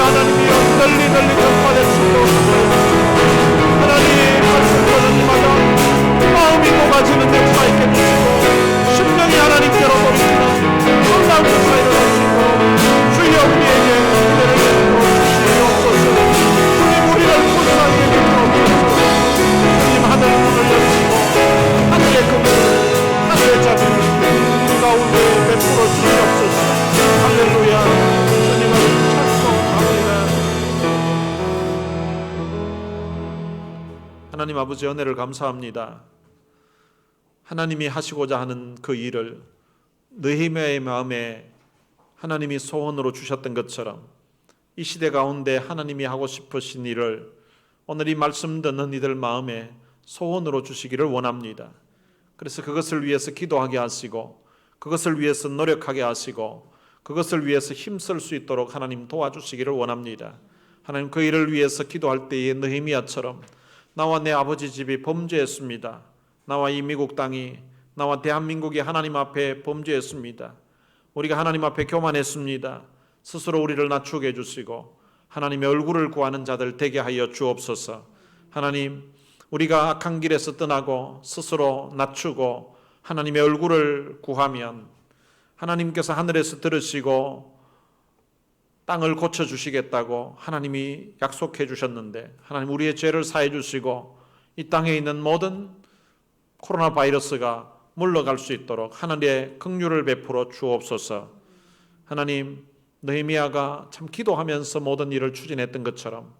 하나님이여 널리 전파되시고 하나님 말씀 보는 이마다 마음이 녹아지는 역사 있게 해주시고 심령이 하나님께로 돌이키는 놀라운 역사 일어나시고 주여 우리에게 은혜를 베풀어 주시옵소서. 주님 우리를 불쌍히 여기옵소서. 주님 하늘 문을 여시고 하늘의 금을 하늘의 자비를 우리 가운데 베풀어 주시옵소서. 할렐루야. 주님을 찬송합니다. 하나님 아버지 은혜를 감사합니다. 하나님이 하시고자 하는 그 일을 느헤미야의 마음에 하나님이 소원으로 주셨던 것처럼 이 시대 가운데 하나님이 하고 싶으신 일을 오늘 이 말씀 듣는 이들 마음에 소원으로 주시기를 원합니다. 그래서 그것을 위해서 기도하게 하시고 그것을 위해서 노력하게 하시고 그것을 위해서 힘쓸 수 있도록 하나님 도와주시기를 원합니다. 하나님 그 일을 위해서 기도할 때에 느헤미야처럼 나와 내 아버지 집이 범죄했습니다. 나와 이 미국 땅이 나와 대한민국이 하나님 앞에 범죄했습니다. 우리가 하나님 앞에 교만했습니다. 스스로 우리를 낮추게 해주시고 하나님의 얼굴을 구하는 자들 되게 하여 주옵소서. 하나님 우리가 악한 길에서 떠나고 스스로 낮추고 하나님의 얼굴을 구하면 하나님께서 하늘에서 들으시고 땅을 고쳐주시겠다고 하나님이 약속해 주셨는데, 하나님 우리의 죄를 사해 주시고 이 땅에 있는 모든 코로나 바이러스가 물러갈 수 있도록 하나님의 긍휼을 베풀어 주옵소서. 하나님, 느헤미야가 참 기도하면서 모든 일을 추진했던 것처럼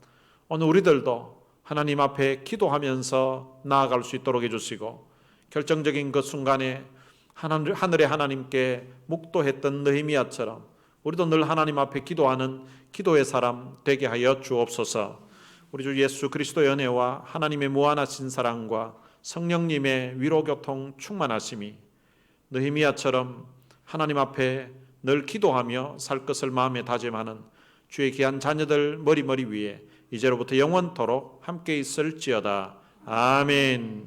오늘 우리들도 하나님 앞에 기도하면서 나아갈 수 있도록 해주시고, 결정적인 그 순간에 하늘의 하나님께 묵도했던 느헤미야처럼 우리도 늘 하나님 앞에 기도하는 기도의 사람 되게 하여 주옵소서. 우리 주 예수 그리스도의 은혜와 하나님의 무한하신 사랑과 성령님의 위로교통 충만하심이 느헤미야처럼 하나님 앞에 늘 기도하며 살 것을 마음에 다짐하는 주의 귀한 자녀들 머리 위에 이제로부터 영원토록 함께 있을지어다. 아멘.